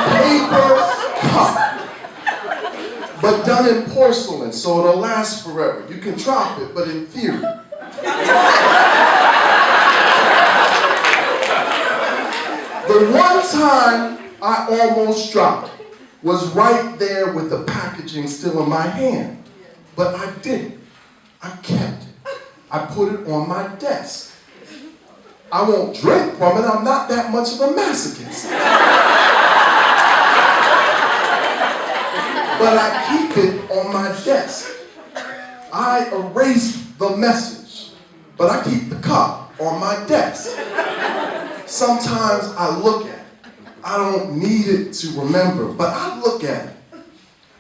paper cup, but done in porcelain, so it'll last forever. You can drop it, but in theory. The one time I almost dropped it was right there with the packaging still in my hand. But I didn't. I kept it. I put it on my desk. I won't drink from it. I'm not that much of a masochist. But I keep it on my desk. I erased the message, but I keep the cup on my desk. Sometimes I look at it. I don't need it to remember, but I look at it.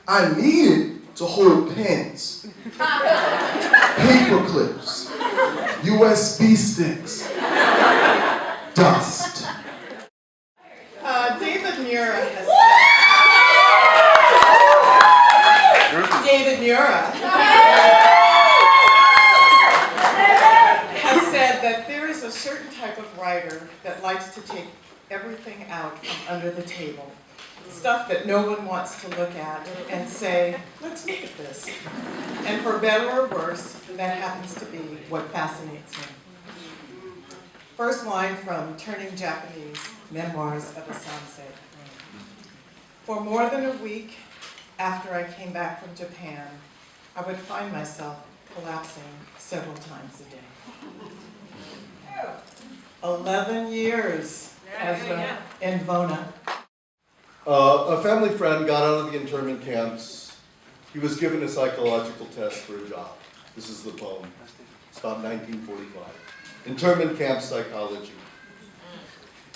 I need it to hold pens, paper clips, USB sticks, dust. David Mura has said that there is a certain type of writer that likes to take everything out from under the table, stuff that no one wants to look at, and say, let's look at this. And for better or worse, that happens to be what fascinates me. First line from Turning Japanese, Memoirs of a Sansei. For more than a week after I came back from Japan, I would find myself collapsing several times a day. 11 years in VONA. A family friend got out of the internment camps. He was given a psychological test for a job. This is the poem. It's about 1945. Internment camp psychology.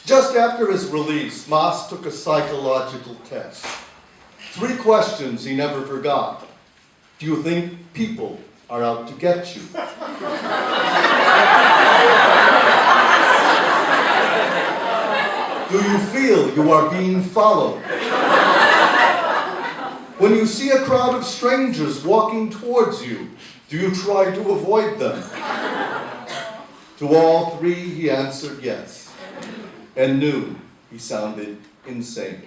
Just after his release, Mas took a psychological test. 3 questions he never forgot. Do you think people are out to get you? Do you feel you are being followed? When you see a crowd of strangers walking towards you, do you try to avoid them? To all 3, he answered yes, and knew he sounded insane.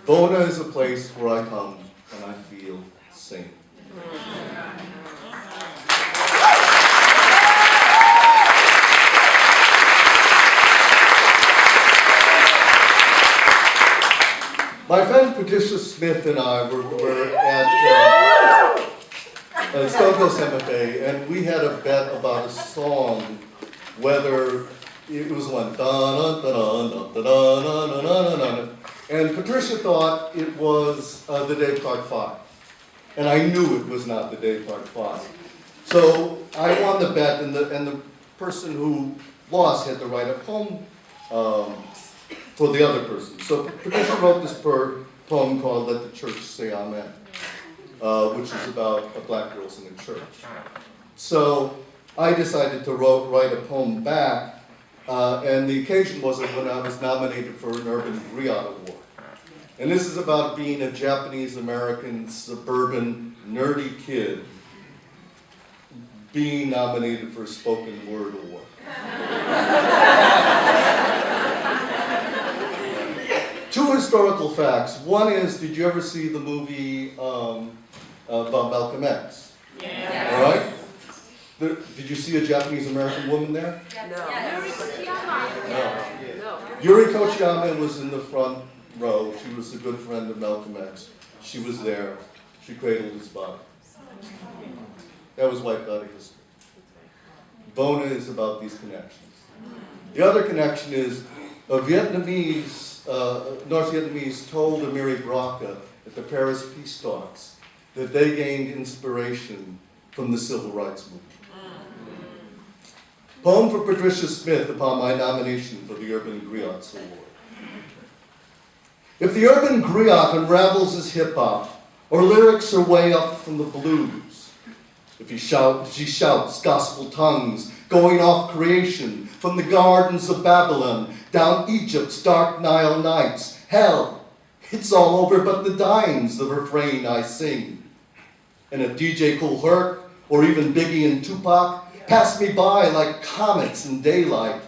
VONA is a place where I come and I feel sane. My friend Patricia Smith and I were at Stone Coast MFA, and we had a bet about a song, whether it was one, and Patricia thought it was the Dave Clark 5. And I knew it was not the Dave Clark 5. So I won the bet, and the person who lost had to write a poem for the other person. So Patricia wrote this poem called Let the Church Say Amen, which is about a black girl in a church. So I decided to write a poem back, and the occasion was when I was nominated for an Urban Griot Award. And this is about being a Japanese-American, suburban, nerdy kid being nominated for a spoken word award. Two historical facts. One is, did you ever see the movie about Malcolm X? Yeah. All right? Did you see a Japanese-American woman there? No. Yuri Kochiyama was in the front row. She was a good friend of Malcolm X. She was there. She cradled his body. That was white body history. VONA is about these connections. The other connection is a Vietnamese, North Vietnamese told Amiri Baraka at the Paris peace talks that they gained inspiration from the civil rights movement. Poem for Patricia Smith upon my nomination for the Urban Griots Award. If the urban griot unravels his hip-hop, or lyrics are way up from the blues, if she shouts gospel tongues, going off creation, from the gardens of Babylon, down Egypt's dark Nile nights, hell, it's all over but the dines, the refrain I sing. And if DJ Kool Herc, or even Biggie and Tupac, pass me by like comets in daylight,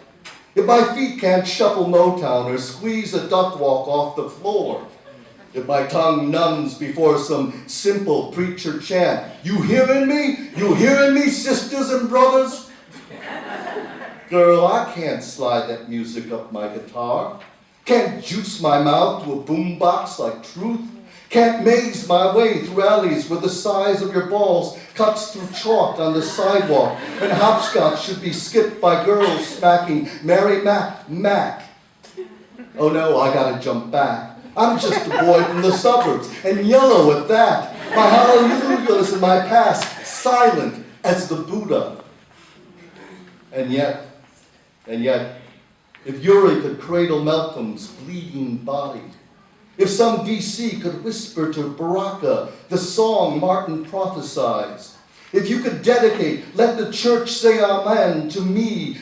if my feet can't shuffle Motown or squeeze a duck walk off the floor, if my tongue numbs before some simple preacher chant, you hearing me? You hearing me, sisters and brothers? Girl, I can't slide that music up my guitar. Can't juice my mouth to a boombox like truth. Can't maze my way through alleys where the size of your balls cuts through chalk on the sidewalk, and hopscotch should be skipped by girls smacking Mary Mac, Mac. Oh no, I gotta jump back. I'm just a boy from the suburbs, and yellow at that. My hallelujahs in my past, silent as the Buddha. And yet, if Yuri could cradle Malcolm's bleeding body, if some VC could whisper to Baraka the song Martin prophesied, if you could dedicate Let the Church Say Amen to me,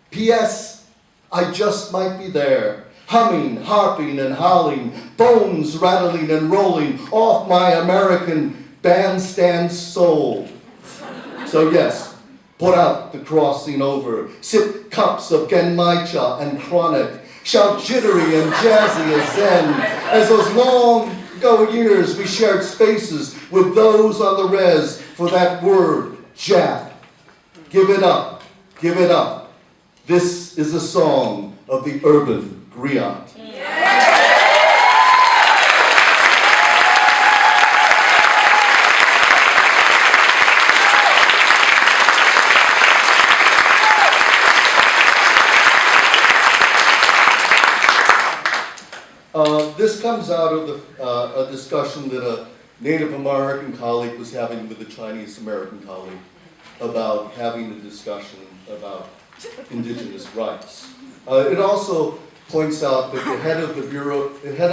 P.S. I just might be there, humming, harping, and howling, bones rattling and rolling off my American bandstand soul. So yes, put out the crossing over, sip cups of Genmaicha and chronic, shout jittery and jazzy as Zen, as those long ago years we shared spaces with those on the res for that word, Jap. Give it up, give it up. This is a song of the urban griot. This comes out of a discussion that a Native American colleague was having with a Chinese American colleague about having a discussion about indigenous rights. It also points out that the head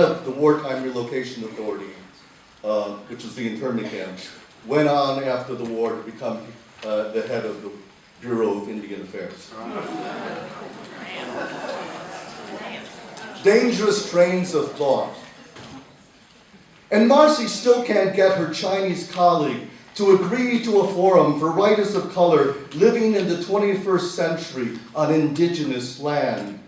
of the Wartime Relocation Authority, which is the internment camps, went on after the war to become the head of the Bureau of Indian Affairs. Dangerous trains of thought. And Marcy still can't get her Chinese colleague to agree to a forum for writers of color living in the 21st century on indigenous land.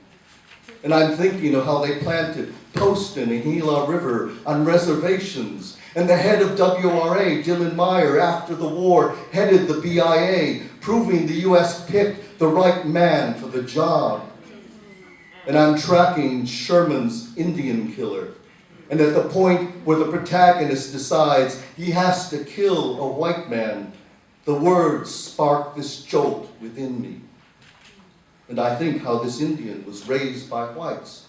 And I'm thinking of how they planted Poston and Gila River on reservations, and the head of WRA, Dylan Meyer, after the war, headed the BIA, proving the US picked the right man for the job. And I'm tracking Sherman's Indian killer, And at the point where the protagonist decides he has to kill a white man, the words spark this jolt within me. And I think how this Indian was raised by whites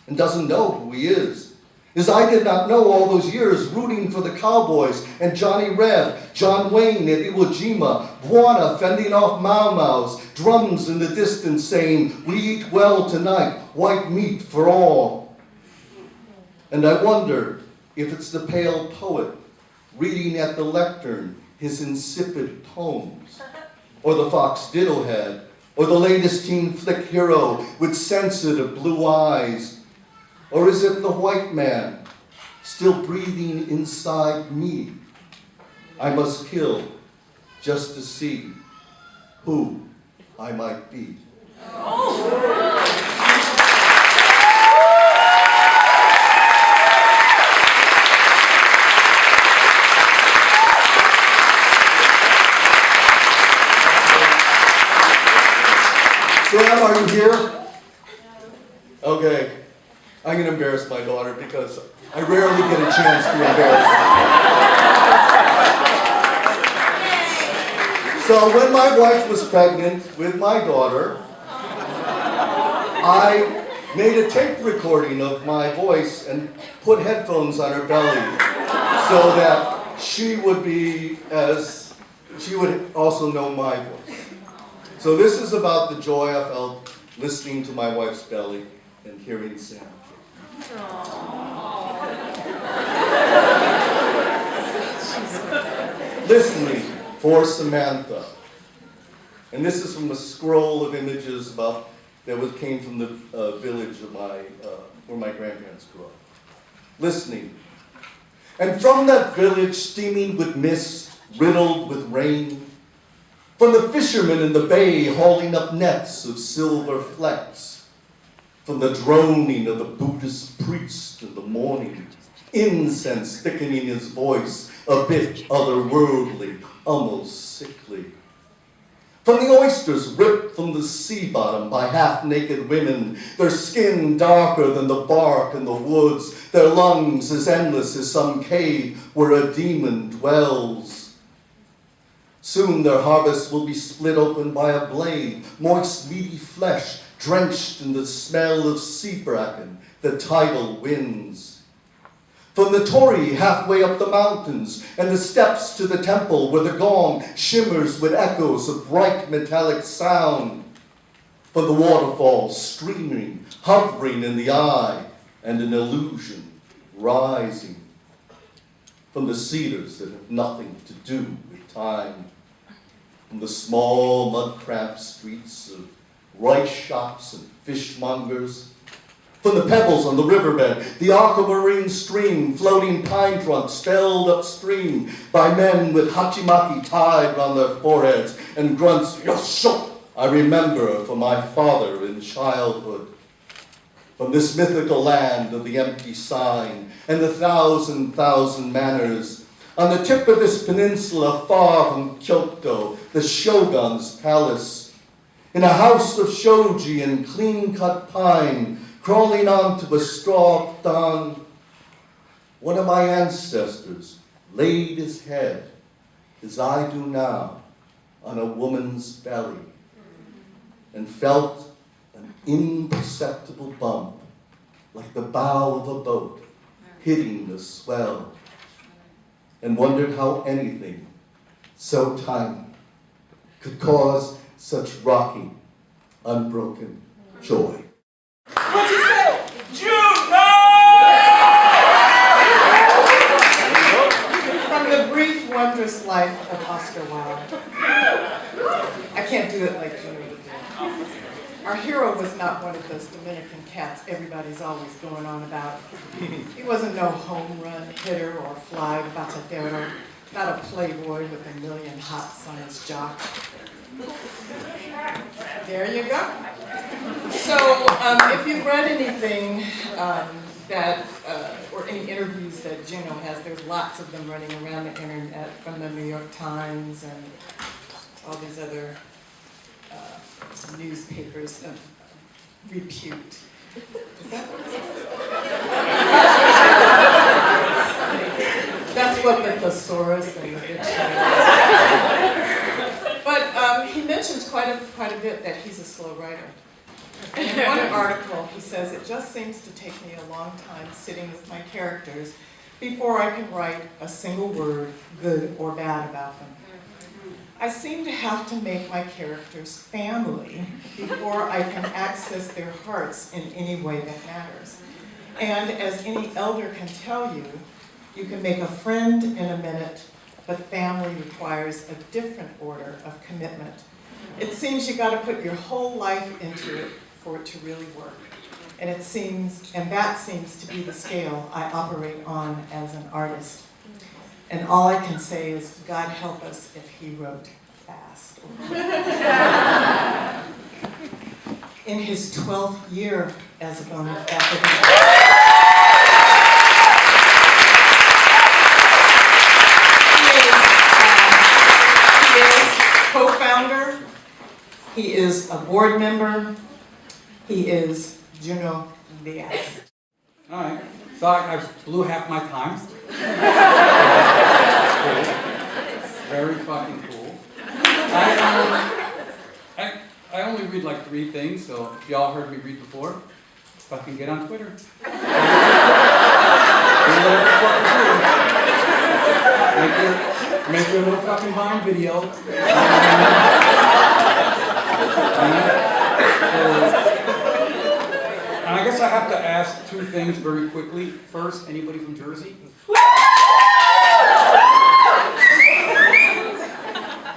and doesn't know who he is. As I did not know all those years rooting for the Cowboys and Johnny Reb, John Wayne at Iwo Jima, VONA fending off Mau Mau's, drums in the distance saying, "We eat well tonight, white meat for all." And I wonder if it's the pale poet reading at the lectern his insipid poems, or the fox diddlehead, or the latest teen flick hero with sensitive blue eyes. Or is it the white man still breathing inside me? I must kill just to see who I might be. Sam, are you here? Okay. I'm going to embarrass my daughter because I rarely get a chance to embarrass her. So when my wife was pregnant with my daughter, I made a tape recording of my voice and put headphones on her belly so that she would also know my voice. So this is about the joy I felt listening to my wife's belly and hearing Sam. Listening for Samantha. And this is from a scroll of images that came from the village of where my grandparents grew up. Listening. And from that village steaming with mist, riddled with rain, from the fishermen in the bay hauling up nets of silver flecks, from the droning of the Buddhist priest in the morning, incense thickening his voice, a bit otherworldly, almost sickly. From the oysters ripped from the sea bottom by half-naked women, their skin darker than the bark in the woods, their lungs as endless as some cave where a demon dwells. Soon their harvest will be split open by a blade, moist, meaty flesh, drenched in the smell of sea bracken, the tidal winds. From the torii halfway up the mountains, and the steps to the temple where the gong shimmers with echoes of bright metallic sound. From the waterfalls streaming, hovering in the eye, and an illusion rising. From the cedars that have nothing to do with time. From the small mud-cramped streets of rice shops and fishmongers. From the pebbles on the riverbed, the aquamarine stream, floating pine trunks felled upstream by men with hachimaki tied round their foreheads and grunts, "Yosho!" I remember from my father in childhood. From this mythical land of the empty sign and the thousand manners, on the tip of this peninsula far from Kyoto, the Shogun's palace, in a house of shoji and clean-cut pine, crawling onto a straw futon, one of my ancestors laid his head, as I do now, on a woman's belly, and felt an imperceptible bump, like the bow of a boat hitting the swell, and wondered how anything so tiny could cause such rocky, unbroken joy. What'd you say? From the brief, wondrous life of Oscar Wilde. I can't do it like Juno would do. Our hero was not one of those Dominican cats everybody's always going on about. He wasn't no home run hitter or fly bachatero, not a playboy with a million hops on his jock. There you go. So if you've read anything or any interviews that Juno has, there's lots of them running around the internet from the New York Times and all these other newspapers of repute. Is that what it's called? Look at the thesaurus and the dictionary. But he mentions quite a bit that he's a slow writer. And in one article, he says, "It just seems to take me a long time sitting with my characters before I can write a single word, good or bad, about them. I seem to have to make my characters family before I can access their hearts in any way that matters. And as any elder can tell you, you can make a friend in a minute, but family requires a different order of commitment. It seems you got to put your whole life into it for it to really work. And that seems to be the scale I operate on as an artist. And all I can say is, God help us if he wrote fast." In his 12th year as a VONA faculty he is co-founder, he is a board member, he is Juno Diaz. All right, so I blew half my time. Cool. Very fucking cool. I only read like 3 things, so if y'all heard me read before, fucking get on Twitter. Make your little fucking Vine video. And I guess I have to ask 2 things very quickly. First, anybody from Jersey?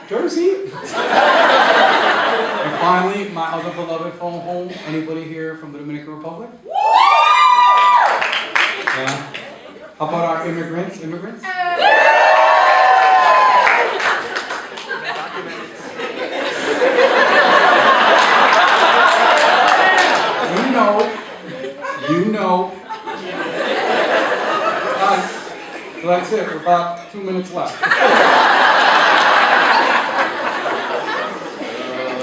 Jersey? And finally, my other beloved phone home. Anybody here from the Dominican Republic? Yeah. How about our immigrants? You know. Alright, so that's it. We're about 2 minutes left.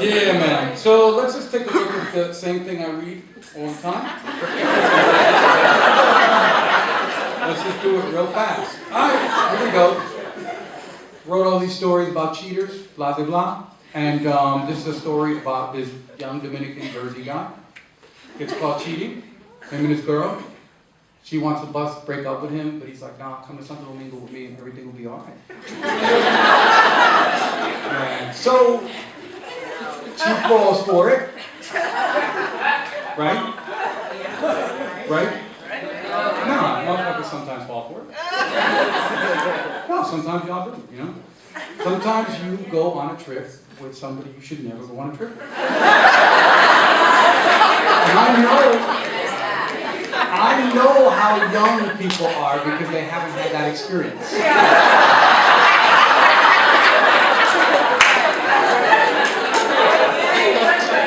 Yeah, man. So let's just take a look at the same thing I read all the time. Let's just do it real fast. Alright, here we go. Wrote all these stories about cheaters, blah, blah, blah. And this is a story about this young Dominican Jersey guy. It's called Cheating. Him and his girl. She wants to break up with him, but he's like, "Nah, come to Santo Domingo with me and everything will be alright." So she falls for it. Right? No, motherfuckers sometimes fall for it. No, sometimes y'all do, you know? Sometimes you go on a trip with somebody you should never go on a trip with. And I know how young people are because they haven't had that experience.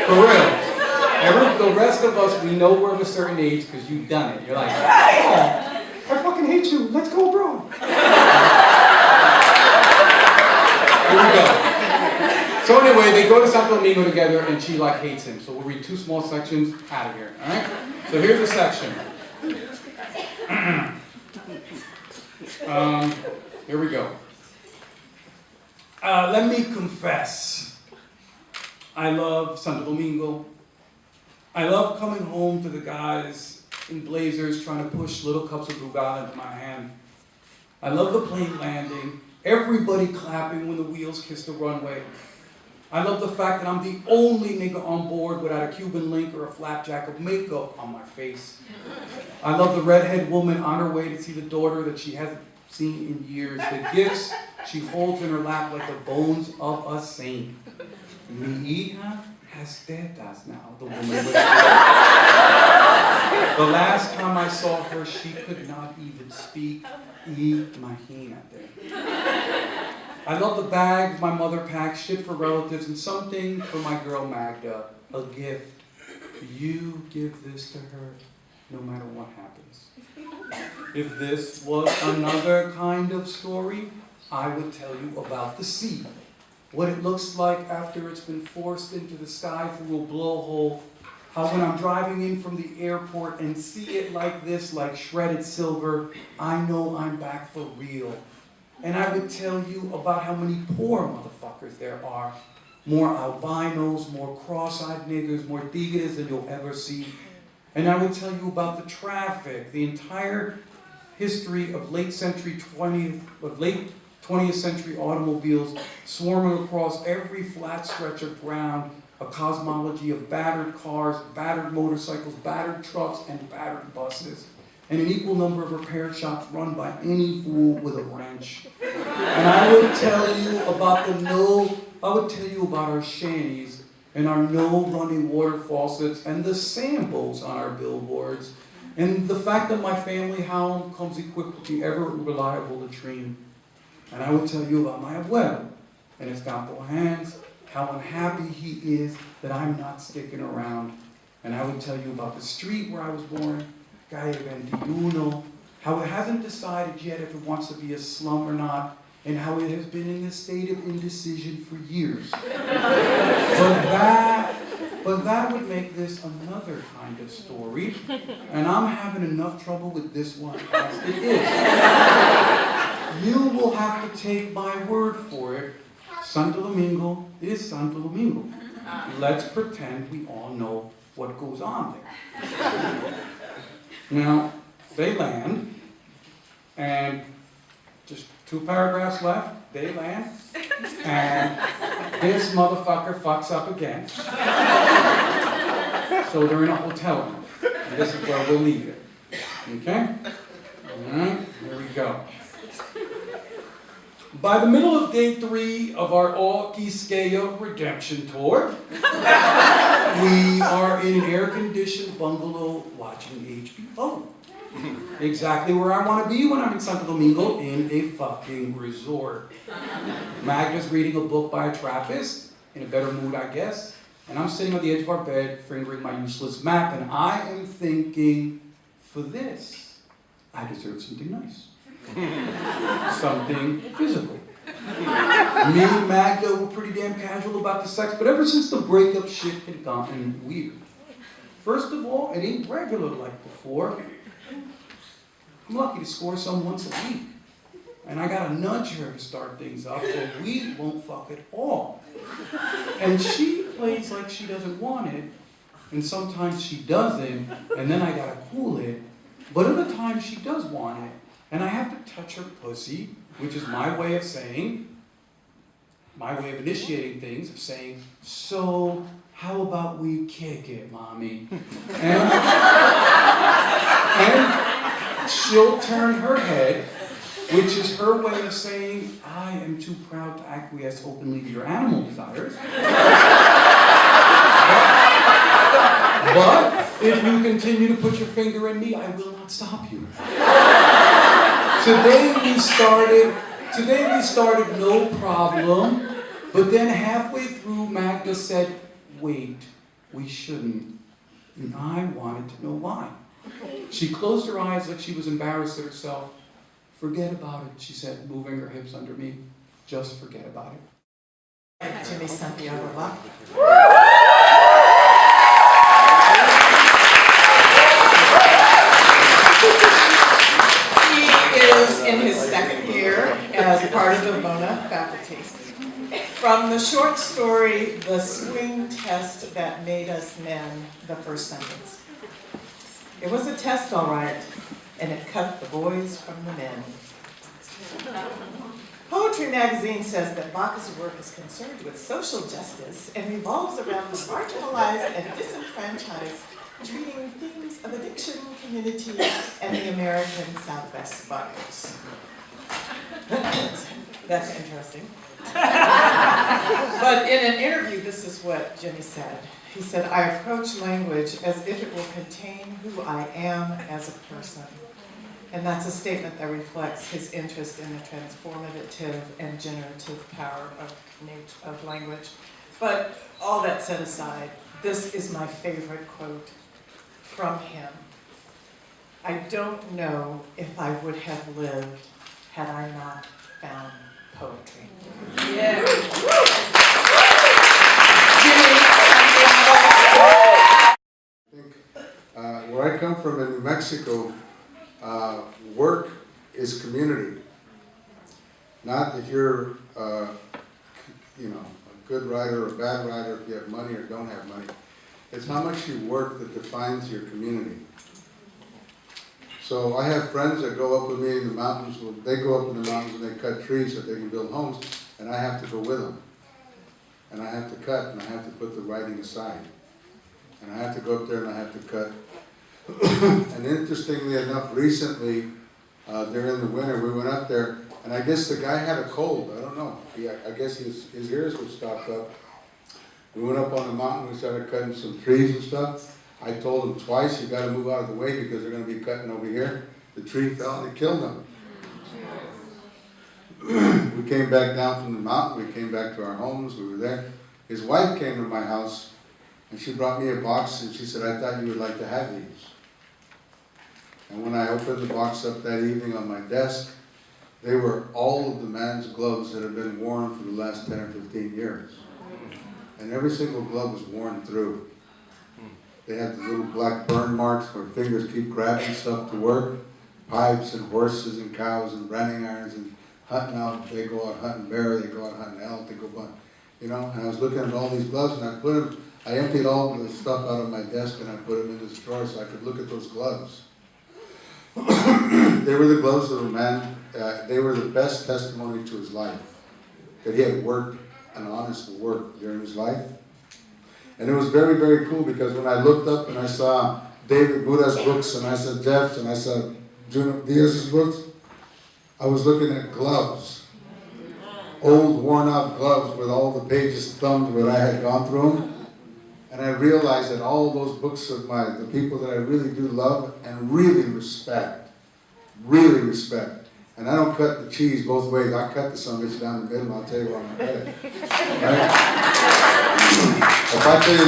For real. The rest of us, we know we're of a certain age because you've done it. You're like, "Oh, I fucking hate you. Let's go abroad." Here we go. So anyway, they go to Santo Domingo together and she like hates him. So we'll read 2 small sections out of here, all right? So here's a section. Here we go. Let me confess. I love Santo Domingo. I love coming home to the guys in blazers trying to push little cups of Brugal into my hand. I love the plane landing, everybody clapping when the wheels kiss the runway. I love the fact that I'm the only nigga on board without a Cuban link or a flapjack of makeup on my face. I love the redhead woman on her way to see the daughter that she hasn't seen in years. The gifts she holds in her lap like the bones of a saint. Mi hija has tetas now, the woman with the last time I saw her, she could not even speak. Imagínate. I love the bags my mother packs, shit for relatives, and something for my girl Magda, a gift. You give this to her, no matter what happens. If this was another kind of story, I would tell you about the sea. What it looks like after it's been forced into the sky through a blowhole. How when I'm driving in from the airport and see it like this, like shredded silver, I know I'm back for real. and I would tell you about how many poor motherfuckers there are. More albinos, more cross-eyed niggers, more tigres than you'll ever see. And I would tell you about the traffic, the entire history of late 20th century automobiles swarming across every flat stretch of ground, a cosmology of battered cars, battered motorcycles, battered trucks, and battered buses. And an equal number of repair shops run by any fool with a wrench. And I would tell you about our shanties and our no running water faucets and the sandboats on our billboards. And the fact that my family home comes equipped with the ever-reliable latrine. And I would tell you about my abuelo and his campo hands, how unhappy he is that I'm not sticking around. And I would tell you about the street where I was born, Calle 21, how it hasn't decided yet if it wants to be a slum or not, and how it has been in a state of indecision for years. But that would make this another kind of story, and I'm having enough trouble with this one as it is. You will have to take my word for it. Santo Domingo is Santo Domingo. Let's pretend we all know what goes on there. Now, they land, and just 2 paragraphs left, they land, and this motherfucker fucks up again. So they're in a hotel room, and this is where we'll leave it. Okay? All right, here we go. By the middle of day 3 of our all-Quisqueya redemption tour, we are in an air-conditioned bungalow watching HBO. Exactly where I want to be when I'm in Santo Domingo, in a fucking resort. Magda's reading a book by a Trappist, in a better mood, I guess, and I'm sitting on the edge of our bed, fingering my useless map, and I am thinking, for this, I deserve something nice. Something physical. Me and Magda were pretty damn casual about the sex, but ever since the breakup shit had gotten weird. First of all, it ain't regular like before. I'm lucky to score some once a week. And I gotta nudge her to start things up, or we won't fuck at all. And she plays like she doesn't want it, and sometimes she doesn't, and then I gotta cool it. But other times she does want it, and I have to touch her pussy, which is my way of initiating things, of saying, so how about we kick it, mommy? And she'll turn her head, which is her way of saying, I am too proud to acquiesce openly to your animal desires. But if you continue to put your finger in me, I will not stop you. Today we started no problem, but then halfway through Magda said, wait, we shouldn't. And I wanted to know why. She closed her eyes like she was embarrassed at herself. Forget about it, she said, moving her hips under me. Just forget about it. Jimmy Santiago Locke. He is in his 2nd year as part of the VONA faculty. From the short story, The Swing Test That Made Us Men, the first sentence. It was a test, all right, and it cut the boys from the men. Poetry magazine says that Bach's work is concerned with social justice and revolves around the marginalized and disenfranchised, treating themes of addiction, community, and the American Southwest buyers. That's interesting. But in an interview, this is what Jimmy said. He said, I approach language as if it will contain who I am as a person. And that's a statement that reflects his interest in the transformative and generative power of language. But all that set aside, this is my favorite quote from him. I don't know if I would have lived had I not found poetry. Yeah. Where I come from in New Mexico, work is community. Not if you're, you know, a good writer or a bad writer, if you have money or don't have money. It's how much you work that defines your community. So I have friends that go up with me in the mountains. Well, they go up in the mountains and they cut trees so they can build homes, and I have to go with them. And I have to cut, and I have to put the writing aside. And I have to go up there and I have to cut. And interestingly enough, recently, during the winter, we went up there, and I guess the guy had a cold. I don't know. I guess his ears were stopped up. We went up on the mountain, we started cutting some trees and stuff. I told him twice, you gotta move out of the way because they're gonna be cutting over here. The tree fell and it killed him. We came back down from the mountain, we came back to our homes, we were there. His wife came to my house and she brought me a box and she said, I thought you would like to have these. And when I opened the box up that evening on my desk, they were all of the man's gloves that had been worn for the last 10 or 15 years. And every single glove was worn through. They had the little black burn marks where fingers keep grabbing stuff to work. Pipes and horses and cows and branding irons and hunting out. They go out hunting bear, they go out hunting elk, they go out, you know. And I was looking at all these gloves and I emptied all of the stuff out of my desk and I put them in this drawer so I could look at those gloves. They were the gloves of a man, they were the best testimony to his life. That he had worked an honest work during his life. And it was very, very cool because when I looked up and I saw David Buddha's books and I saw Jeff's and I saw Juno Diaz's books, I was looking at gloves. Old worn out gloves with all the pages thumbed where I had gone through them. And I realized that all those books of the people that I really do love and really respect, and I don't cut the cheese both ways. I cut the son of a bitch down the middle and I'll tell you where I'm gonna cut it. Right? If I tell you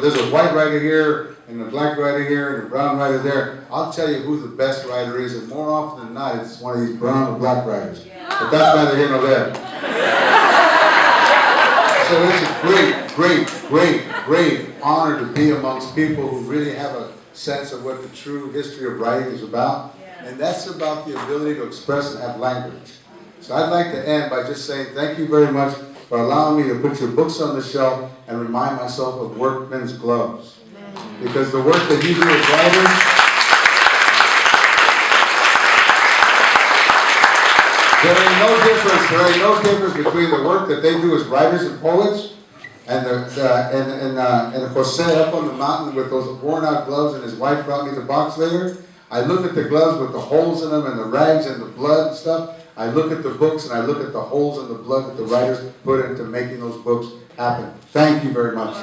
there's a white writer here and a black writer here and a brown writer there, I'll tell you who the best writer is, and more often than not it's one of these brown or black writers. But that's neither here nor there. So it's a great honor to be amongst people who really have a sense of what the true history of writing is about. And that's about the ability to express and have language. So I'd like to end by just saying thank you very much for allowing me to put your books on the shelf and remind myself of workmen's gloves. Because the work that you do as writers, there ain't no difference between the work that they do as writers and poets and Jose up on the mountain with those worn out gloves, and his wife brought me the box later. I look at the gloves with the holes in them and the rags and the blood and stuff. I look at the books and I look at the holes in the blood that the writers put into making those books happen. Thank you very much.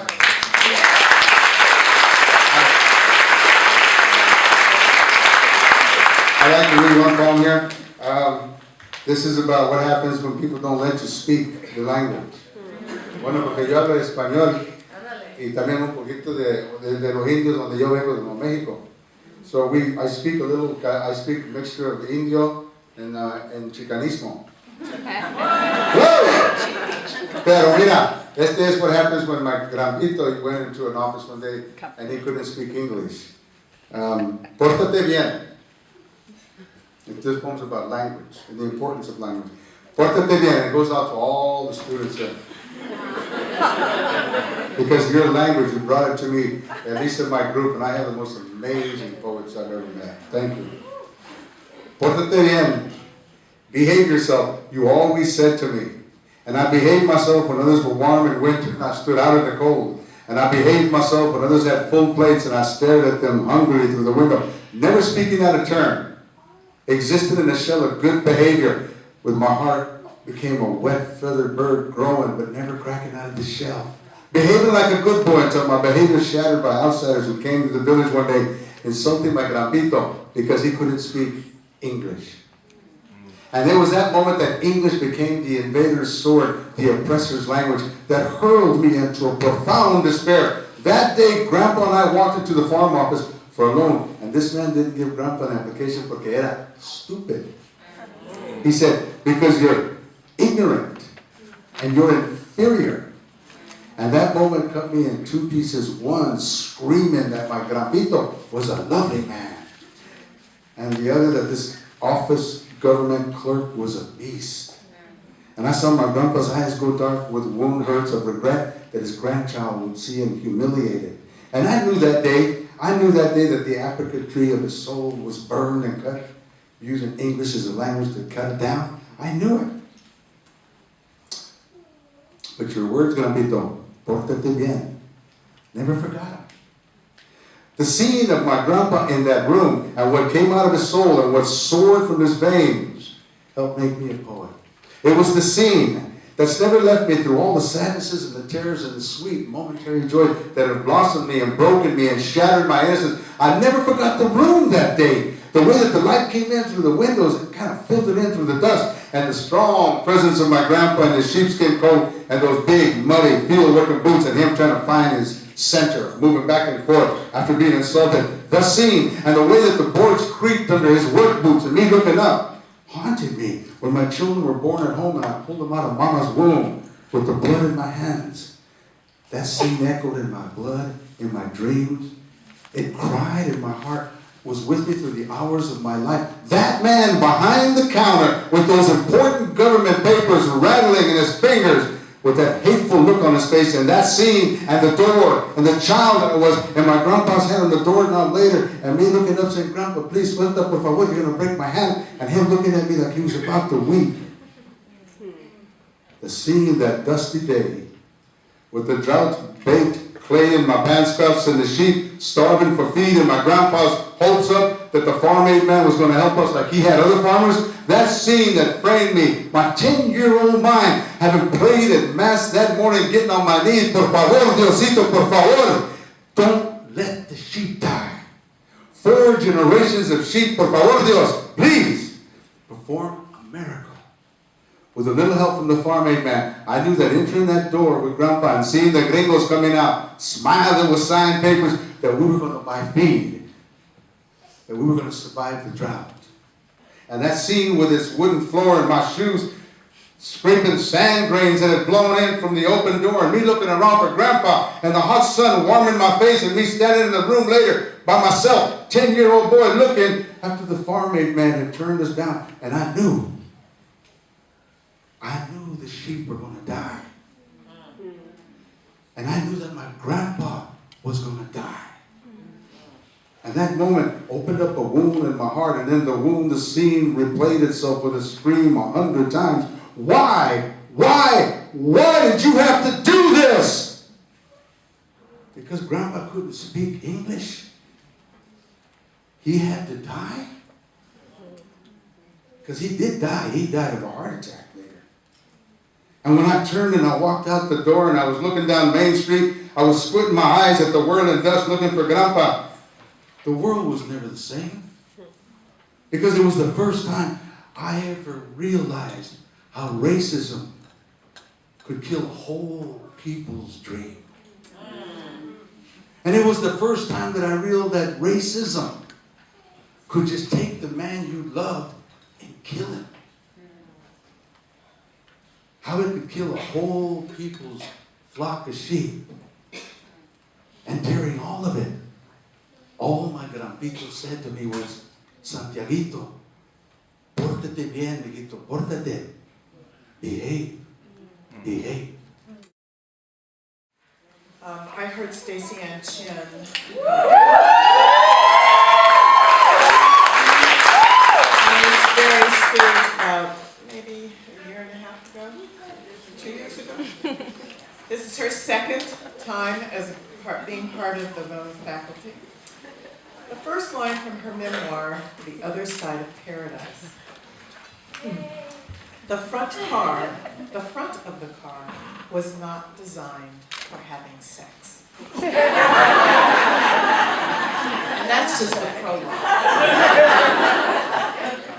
I'd like to read one poem here. This is about what happens when people don't let you speak the language. Bueno, porque yo hablo español y también un poquito de los indios donde yo vengo de Nuevo México. So I speak a mixture of Indio and Chicanismo. Pero mira, este is what happens when my grandpito went into an office one day and he couldn't speak English. Pórtate bien. This poem's about language and the importance of language. Pórtate bien. It goes out to all the students here. Because your language, you brought it to me, at least in my group, and I have the most amazing poets I've ever met. Thank you. Pórtate bien. Behave yourself, you always said to me. And I behaved myself when others were warm in winter and I stood out in the cold. And I behaved myself when others had full plates and I stared at them hungrily through the window, never speaking out of turn. Existed in a shell of good behavior, with my heart became a wet feathered bird growing but never cracking out of the shell. Behaving like a good boy until my behavior shattered by outsiders who came to the village one day insulting my grandpito because he couldn't speak English. And it was that moment that English became the invader's sword, the oppressor's language, that hurled me into a profound despair. That day, Grandpa and I walked into the farm office for a loan, and this man didn't give Grandpa an application porque era stupid. He said, because you're ignorant and you're inferior. And that moment cut me in two pieces. One, screaming that my grandpito was a lovely man. And the other, that this office government clerk was a beast. And I saw my grandpa's eyes go dark with wound hurts of regret that his grandchild would see him humiliated. And I knew that day that the apricot tree of his soul was burned and cut, using English as a language to cut it down. I knew it. But your words, Grampito, pórtate bien. Never forgot him. The scene of my grandpa in that room and what came out of his soul and what soared from his veins helped make me a poet. It was the scene that's never left me through all the sadnesses and the terrors and the sweet momentary joy that have blossomed me and broken me and shattered my innocence. I never forgot the room that day. The way that the light came in through the windows and kind of filtered in through the dust, and the strong presence of my grandpa in his sheepskin coat and those big, muddy, field-working boots and him trying to find his center, moving back and forth after being insulted. The scene and the way that the boards creaked under his work boots and me looking up haunted me when my children were born at home and I pulled them out of mama's womb with the blood in my hands. That scene echoed in my blood, in my dreams. It cried in my heart, was with me through the hours of my life. That man behind the counter with those important government papers rattling in his fingers, with that hateful look on his face, and that scene, and the door, and the child that was, and my grandpa's hand on the doorknob later, and me looking up saying, Grandpa, please, suelta, por favor, you're going to break my hand, and him looking at me like he was about to weep. The scene that dusty day, with the drought-baked clay in my pants cuffs and the sheep starving for feed, and my grandpa's hopes up that the farm aid man was going to help us like he had other farmers. That scene that framed me, my 10-year-old mind, having prayed at Mass that morning, getting on my knees, por favor, Diosito, por favor, don't let the sheep die. 4 generations of sheep, por favor, Dios, please, perform a miracle. With a little help from the farm aid man, I knew that entering that door with Grandpa and seeing the gringos coming out, smiling with signed papers, that we were going to buy feed, that we were going to survive the drought. And that scene with its wooden floor and my shoes scraping sand grains that had blown in from the open door, and me looking around for Grandpa, and the hot sun warming my face, and me standing in the room later by myself, 10-year-old boy looking after the farm aid man had turned us down. And I knew the sheep were going to die. And I knew that my grandpa was going to die. And that moment opened up a wound in my heart, and in the wound the scene replayed itself with a scream 100 times. Why did you have to do this? Because Grandpa couldn't speak English? He had to die? Because he did die. He died of a heart attack later. And when I turned and I walked out the door and I was looking down Main Street, I was squinting my eyes at the whirling dust looking for Grandpa. The world was never the same. Because it was the first time I ever realized how racism could kill whole people's dream. And it was the first time that I realized that racism could just take the man you loved and kill him. How it could kill a whole people's flock of sheep. And during all of it, all my Grampito said to me was, Santiaguito, pórtate bien, mijito, pórtate. Behave. Behave. I heard Stacy Ann Chin. Very sweet about maybe a year and a half ago, 2 years ago. This is her second time as being part of the VONA faculty. The first line from her memoir, The Other Side of Paradise. The front of the car was not designed for having sex. And that's just the prologue.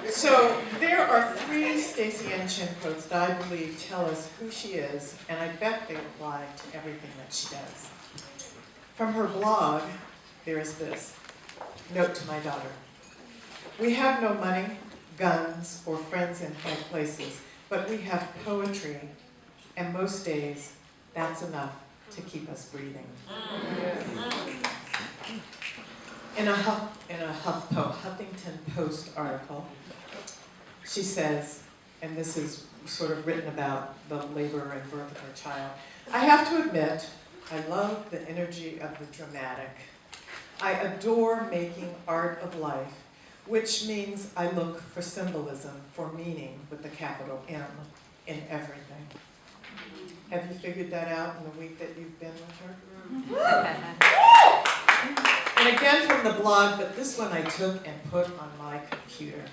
So there are 3 Stacy Ann Chin quotes that I believe tell us who she is, and I bet they apply to everything that she does. From her blog, there is this. Note to my daughter. We have no money, guns, or friends in high places, but we have poetry, and most days, that's enough to keep us breathing. In a Huffington Post article, she says, and this is sort of written about the labor and birth of her child. I have to admit, I love the energy of the dramatic. I adore making art of life, which means I look for symbolism, for meaning with a capital M in everything. Have you figured that out in the week that you've been with her? And again from the blog, but this one I took and put on my computer.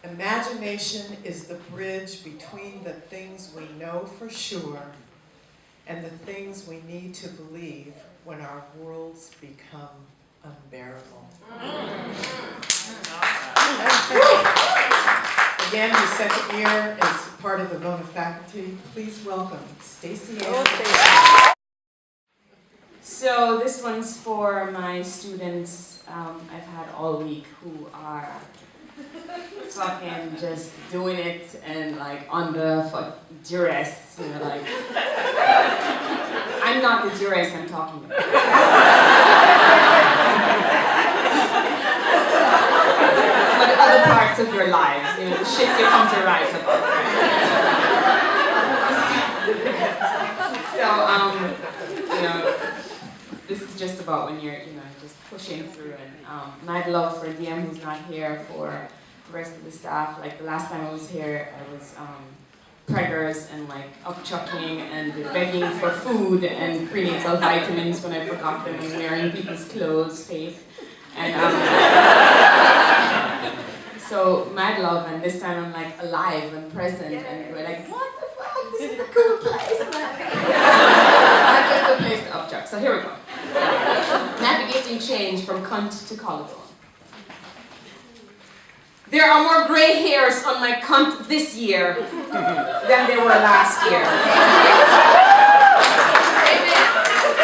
Imagination is the bridge between the things we know for sure and the things we need to believe when our worlds become unbearable. Again, the second year as part of the VONA faculty, please welcome Stacey Ann. So this one's for my students I've had all week who are fucking just doing it and like under duress, you know, like I'm not the duress I'm talking about. But other parts of your lives, you know, the shit you come to write about. So you know, this is just about when you're, you know, just pushing through. And mad love for Diem, who's not here, for the rest of the staff. Like the last time I was here, I was preggers and like upchucking and begging for food and prenatal vitamins when I forgot them and wearing people's clothes, Faith. And so mad love, and this time I'm like alive and present, and we're like, what the fuck? This is a cool place. Not just a place to upchuck. So here we go. Navigating change from cunt to collarbone. There are more gray hairs on my cunt this year than there were last year.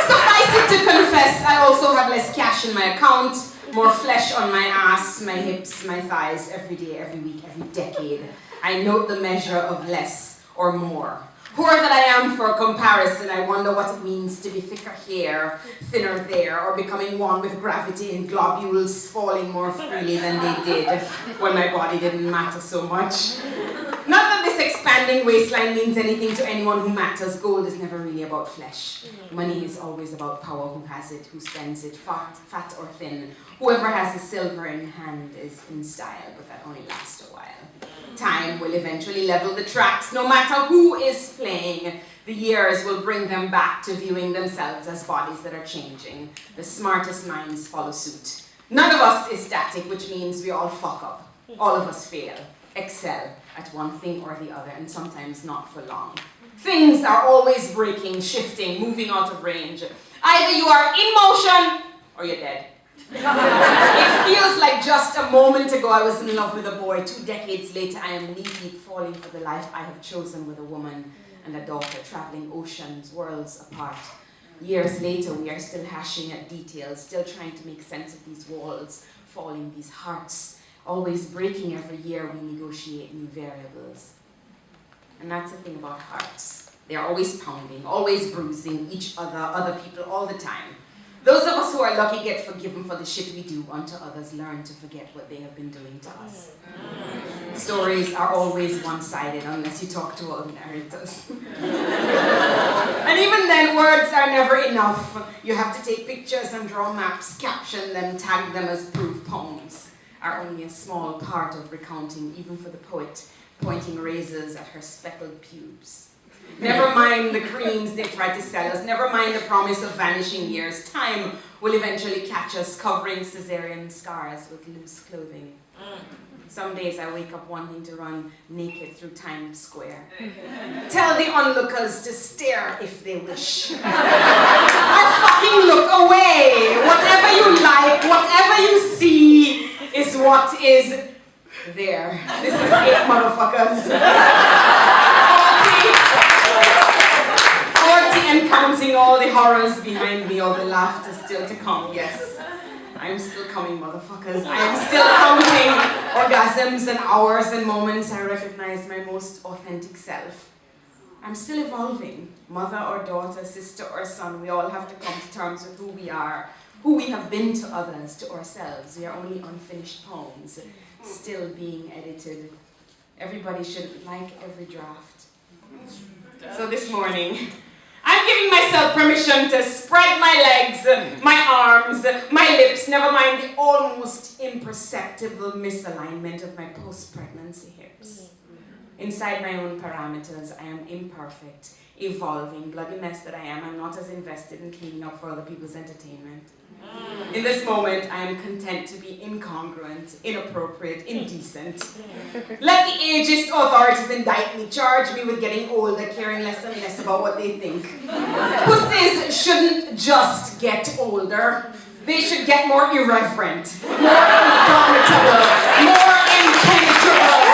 Suffice it to confess, I also have less cash in my account, more flesh on my ass, my hips, my thighs, every day, every week, every decade. I note the measure of less or more. Poor that I am for comparison, I wonder what it means to be thicker here, thinner there, or becoming one with gravity and globules falling more freely than they did when my body didn't matter so much. Not that this expanding waistline means anything to anyone who matters. Gold is never really about flesh. Money is always about power. Who has it, who spends it, fat or thin. Whoever has a silver in hand is in style, but that only lasts a while. Time will eventually level the tracks, no matter who is playing. The years will bring them back to viewing themselves as bodies that are changing. The smartest minds follow suit. None of us is static, which means we all fuck up. All of us fail, excel at one thing or the other, and sometimes not for long. Things are always breaking, shifting, moving out of range. Either you are in motion or you're dead. It feels like just a moment ago I was in love with a boy. 2 decades later I am knee-deep falling for the life I have chosen with a woman and a daughter, traveling oceans, worlds apart. Years later we are still hashing at details, still trying to make sense of these walls, falling, these hearts, always breaking every year we negotiate new variables. And that's the thing about hearts. They are always pounding, always bruising each other, other people, all the time. Those of us who are lucky get forgiven for the shit we do until others learn to forget what they have been doing to us. Stories are always one-sided unless you talk to our narrators. And even then, words are never enough. You have to take pictures and draw maps, caption them, tag them as proof poems. Are only a small part of recounting, even for the poet, pointing razors at her speckled pubes. Never mind the creams they try to sell us. Never mind the promise of vanishing years. Time will eventually catch us, covering cesarean scars with loose clothing. Some days I wake up wanting to run naked through Times Square. Tell the onlookers to stare if they wish. Or fucking look away. Whatever you like, whatever you see is what is there. This is it, motherfuckers. 40 and counting, all the horrors behind me, all the laughter still to come, yes. I'm still coming, motherfuckers. I am still counting orgasms and hours and moments I recognize my most authentic self. I'm still evolving. Mother or daughter, sister or son, we all have to come to terms with who we are, who we have been to others, to ourselves. We are only unfinished poems, still being edited. everybody should like every draft. So this morning, I'm giving myself permission to spread my legs, my arms, my lips, never mind the almost imperceptible misalignment of my post-pregnancy hips. Inside my own parameters, I am imperfect, evolving, bloody mess that I am. I'm not as invested in cleaning up for other people's entertainment. In this moment, I am content to be incongruent, inappropriate, indecent. Let the ageist authorities indict me, charge me with getting older, caring less and less about what they think. Pussies shouldn't just get older. They should get more irreverent, more indomitable, more impenetrable,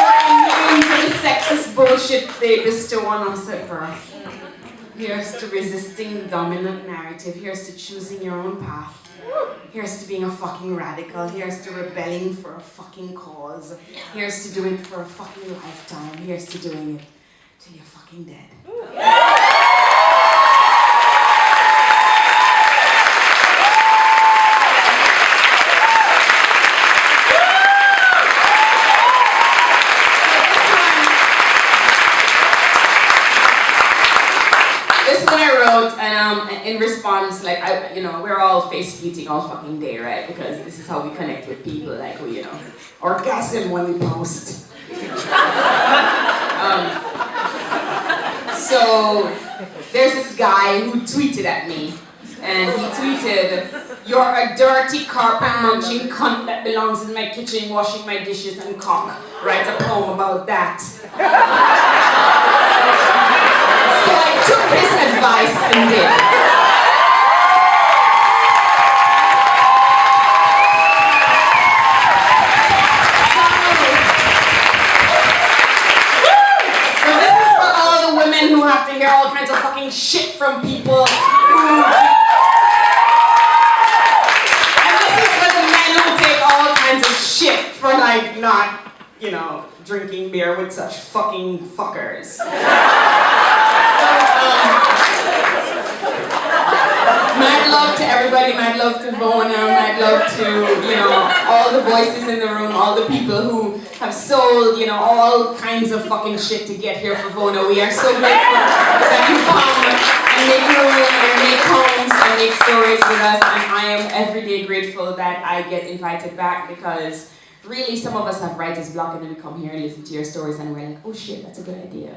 more immune to the sexist bullshit they bestow on us at birth. Here's to resisting the dominant narrative. Here's to choosing your own path. Here's to being a fucking radical. Here's to rebelling for a fucking cause. Here's to doing it for a fucking lifetime. Here's to doing it till you're fucking dead. And in response, like, we're all face tweeting all fucking day, right? Because this is how we connect with people, like, we, orgasm when we post. So, there's this guy who tweeted at me, and he tweeted, "You're a dirty carpet-munching cunt that belongs in my kitchen washing my dishes and cock. Write a poem about that." So I took his advice and did. So this is for all the women who have to hear all kinds of fucking shit from people who... And this is for the men who take all kinds of shit for, like, not, drinking beer with such fucking fuckers. Mad love to everybody, mad love to VONA, mad love to, all the voices in the room, all the people who have sold, all kinds of fucking shit to get here for VONA. We are so grateful that you come and make room and make homes and make stories with us, and I am every day grateful that I get invited back, because really some of us have writer's block and then we come here and listen to your stories and we're like, oh shit, that's a good idea.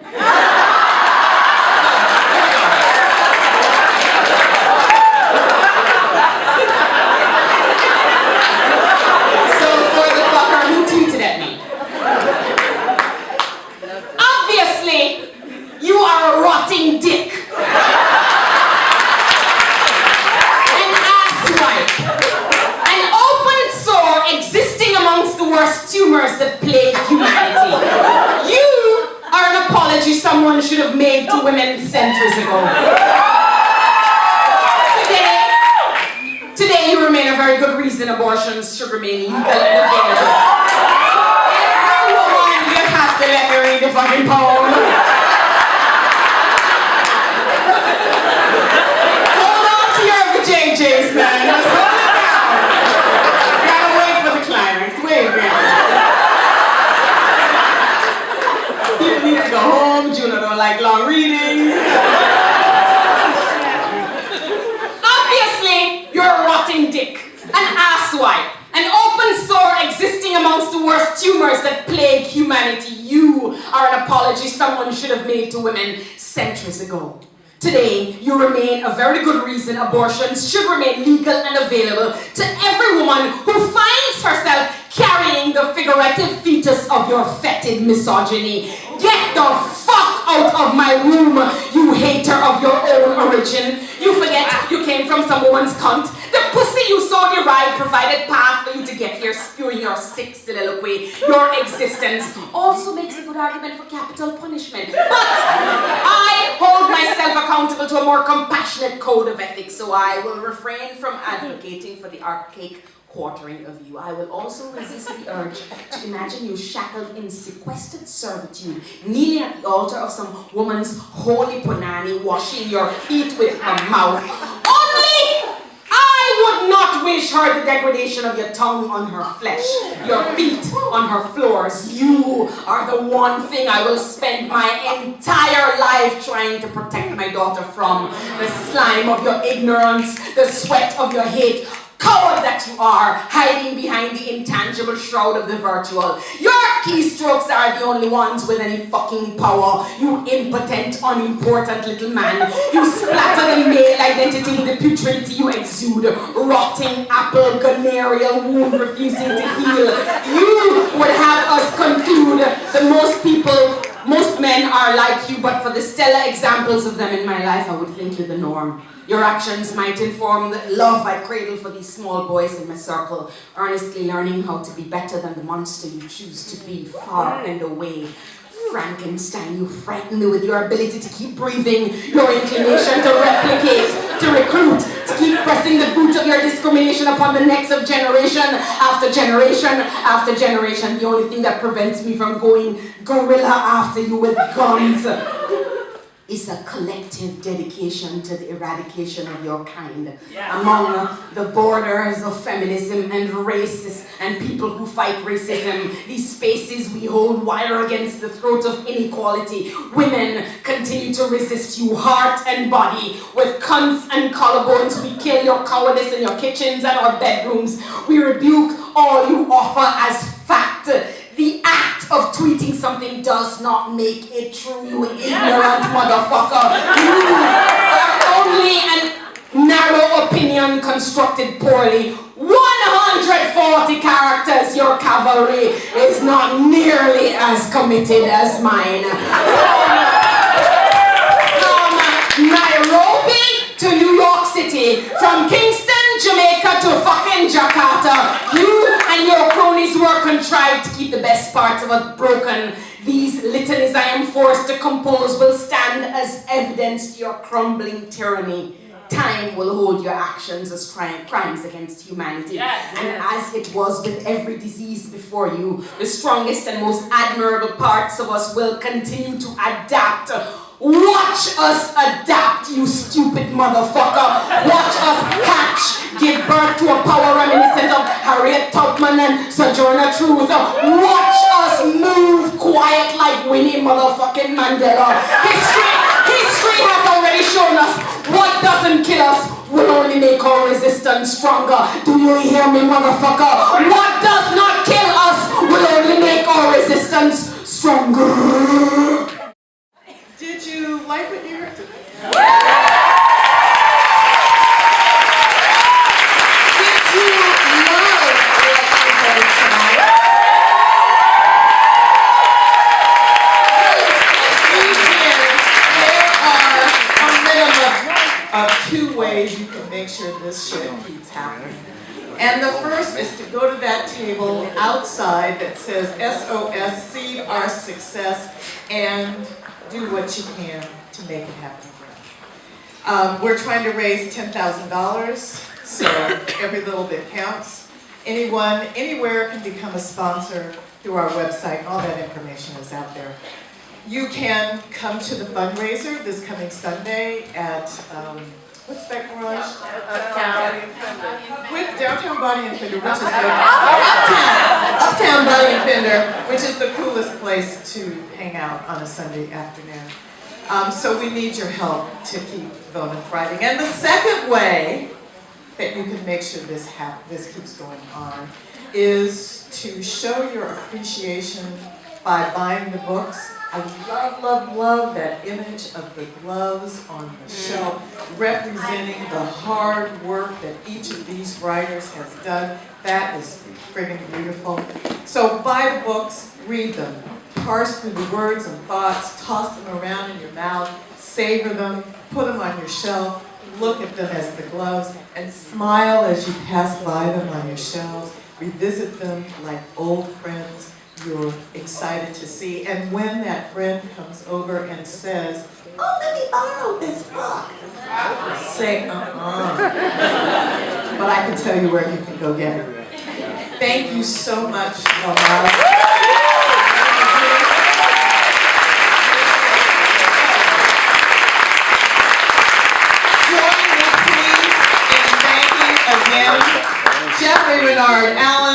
Obviously, you are a rotting dick. An asswipe. An open sore existing amongst the worst tumors that plague humanity. You are an apology someone should have made to women centuries ago. Today you remain a very good reason abortions should remain legal and available. To let me read the fucking poem. Hold on to your JJs, man. Just hold it down. Gotta wait for the climax. Wait, man. People need to go home. Juno don't like long readings. Obviously, you're a rotting dick, an asswipe, an open sore existing amongst the worst tumors that plague humanity. You are an apology someone should have made to women centuries ago. Today, you remain a very good reason abortions should remain legal and available to every woman who finds herself carrying the figurative fetus of your fetid misogyny. Get the fuck out of my room, you hater of your own origin. You forget you came from some woman's cunt. The pussy you so derived provided path for you to get here, spewing your sick soliloquy. Your existence also makes a good argument for capital punishment. But I hold myself accountable to a more compassionate code of ethics, so I will refrain from advocating for the archaic quartering of you. I will also resist the urge to imagine you shackled in sequestered servitude, kneeling at the altar of some woman's holy punani, washing your feet with her mouth. Only I would not not wish her the degradation of your tongue on her flesh, your feet on her floors. You are the one thing I will spend my entire life trying to protect my daughter from. The slime of your ignorance, the sweat of your hate. Coward that you are, hiding behind the intangible shroud of the virtual. Your keystrokes are the only ones with any fucking power. You impotent, unimportant little man. You splatter the male identity with the putridity you exude. Rotting apple, gonorrheal wound refusing to heal. You would have us conclude that most men are like you, but for the stellar examples of them in my life, I would think you the norm. Your actions might inform the love I cradle for these small boys in my circle, earnestly learning how to be better than the monster you choose to be, far and away. Frankenstein, you frighten me with your ability to keep breathing, your inclination to replicate, to recruit, to keep pressing the boot of your discrimination upon the necks of generation after generation after generation. The only thing that prevents me from going gorilla after you with guns is a collective dedication to the eradication of your kind. Yes. Among the borders of feminism and racists and people who fight racism, these spaces we hold wire against the throat of inequality. Women continue to resist you heart and body. With cunts and collarbones, we kill your cowardice in your kitchens and our bedrooms. We rebuke all you offer as fact. The act of tweeting something does not make it true, you ignorant motherfucker. You are only a narrow opinion constructed poorly. 140 characters, your cavalry is not nearly as committed as mine. From Nairobi to New York City, from Kingston, Jamaica to fucking Jakarta, you and your cronies were contrived to keep the best parts of us broken. These litanies I am forced to compose will stand as evidence to your crumbling tyranny. Time will hold your actions as crimes against humanity. Yes, and as it was with every disease before you, the strongest and most admirable parts of us will continue to adapt. Watch us adapt, you stupid motherfucker. Watch us hatch, give birth to a power reminiscent of Harriet Tubman and Sojourner Truth. Watch us move quiet like Winnie motherfucking Mandela. History has already shown us what doesn't kill us will only make our resistance stronger. Do you hear me, motherfucker? What does not kill us will only make our resistance stronger. Did you like what you heard today? Did you love what you heard tonight? There are a minimum of 2 ways you can make sure this shit keeps happening. And the first is to go to that table outside that says SOS, Seed Our Success, and do what you can to make it happen. We're trying to raise $10,000, so every little bit counts. Anyone, anywhere can become a sponsor through our website. All that information is out there. You can come to the fundraiser this coming Sunday at, what's that garage? Downtown Body and Fender, which is Uptown Body and Fender, which is the coolest place to hang out on a Sunday afternoon. So we need your help to keep VONA thriving. And the second way that you can make sure this keeps going on is to show your appreciation by buying the books. I love, love, love that image of the gloves on the shelf representing the hard work that each of these writers has done. That is friggin' beautiful. So buy the books, read them, parse through the words and thoughts, toss them around in your mouth, savor them, put them on your shelf, look at them as the gloves, and smile as you pass by them on your shelves. Revisit them like old friends you're excited to see. And when that friend comes over and says, "Oh, let me borrow this book," say, But I can tell you where you can go get it. Thank you so much, Mama. Join me, please, in thanking again Jeffrey Renard, Alan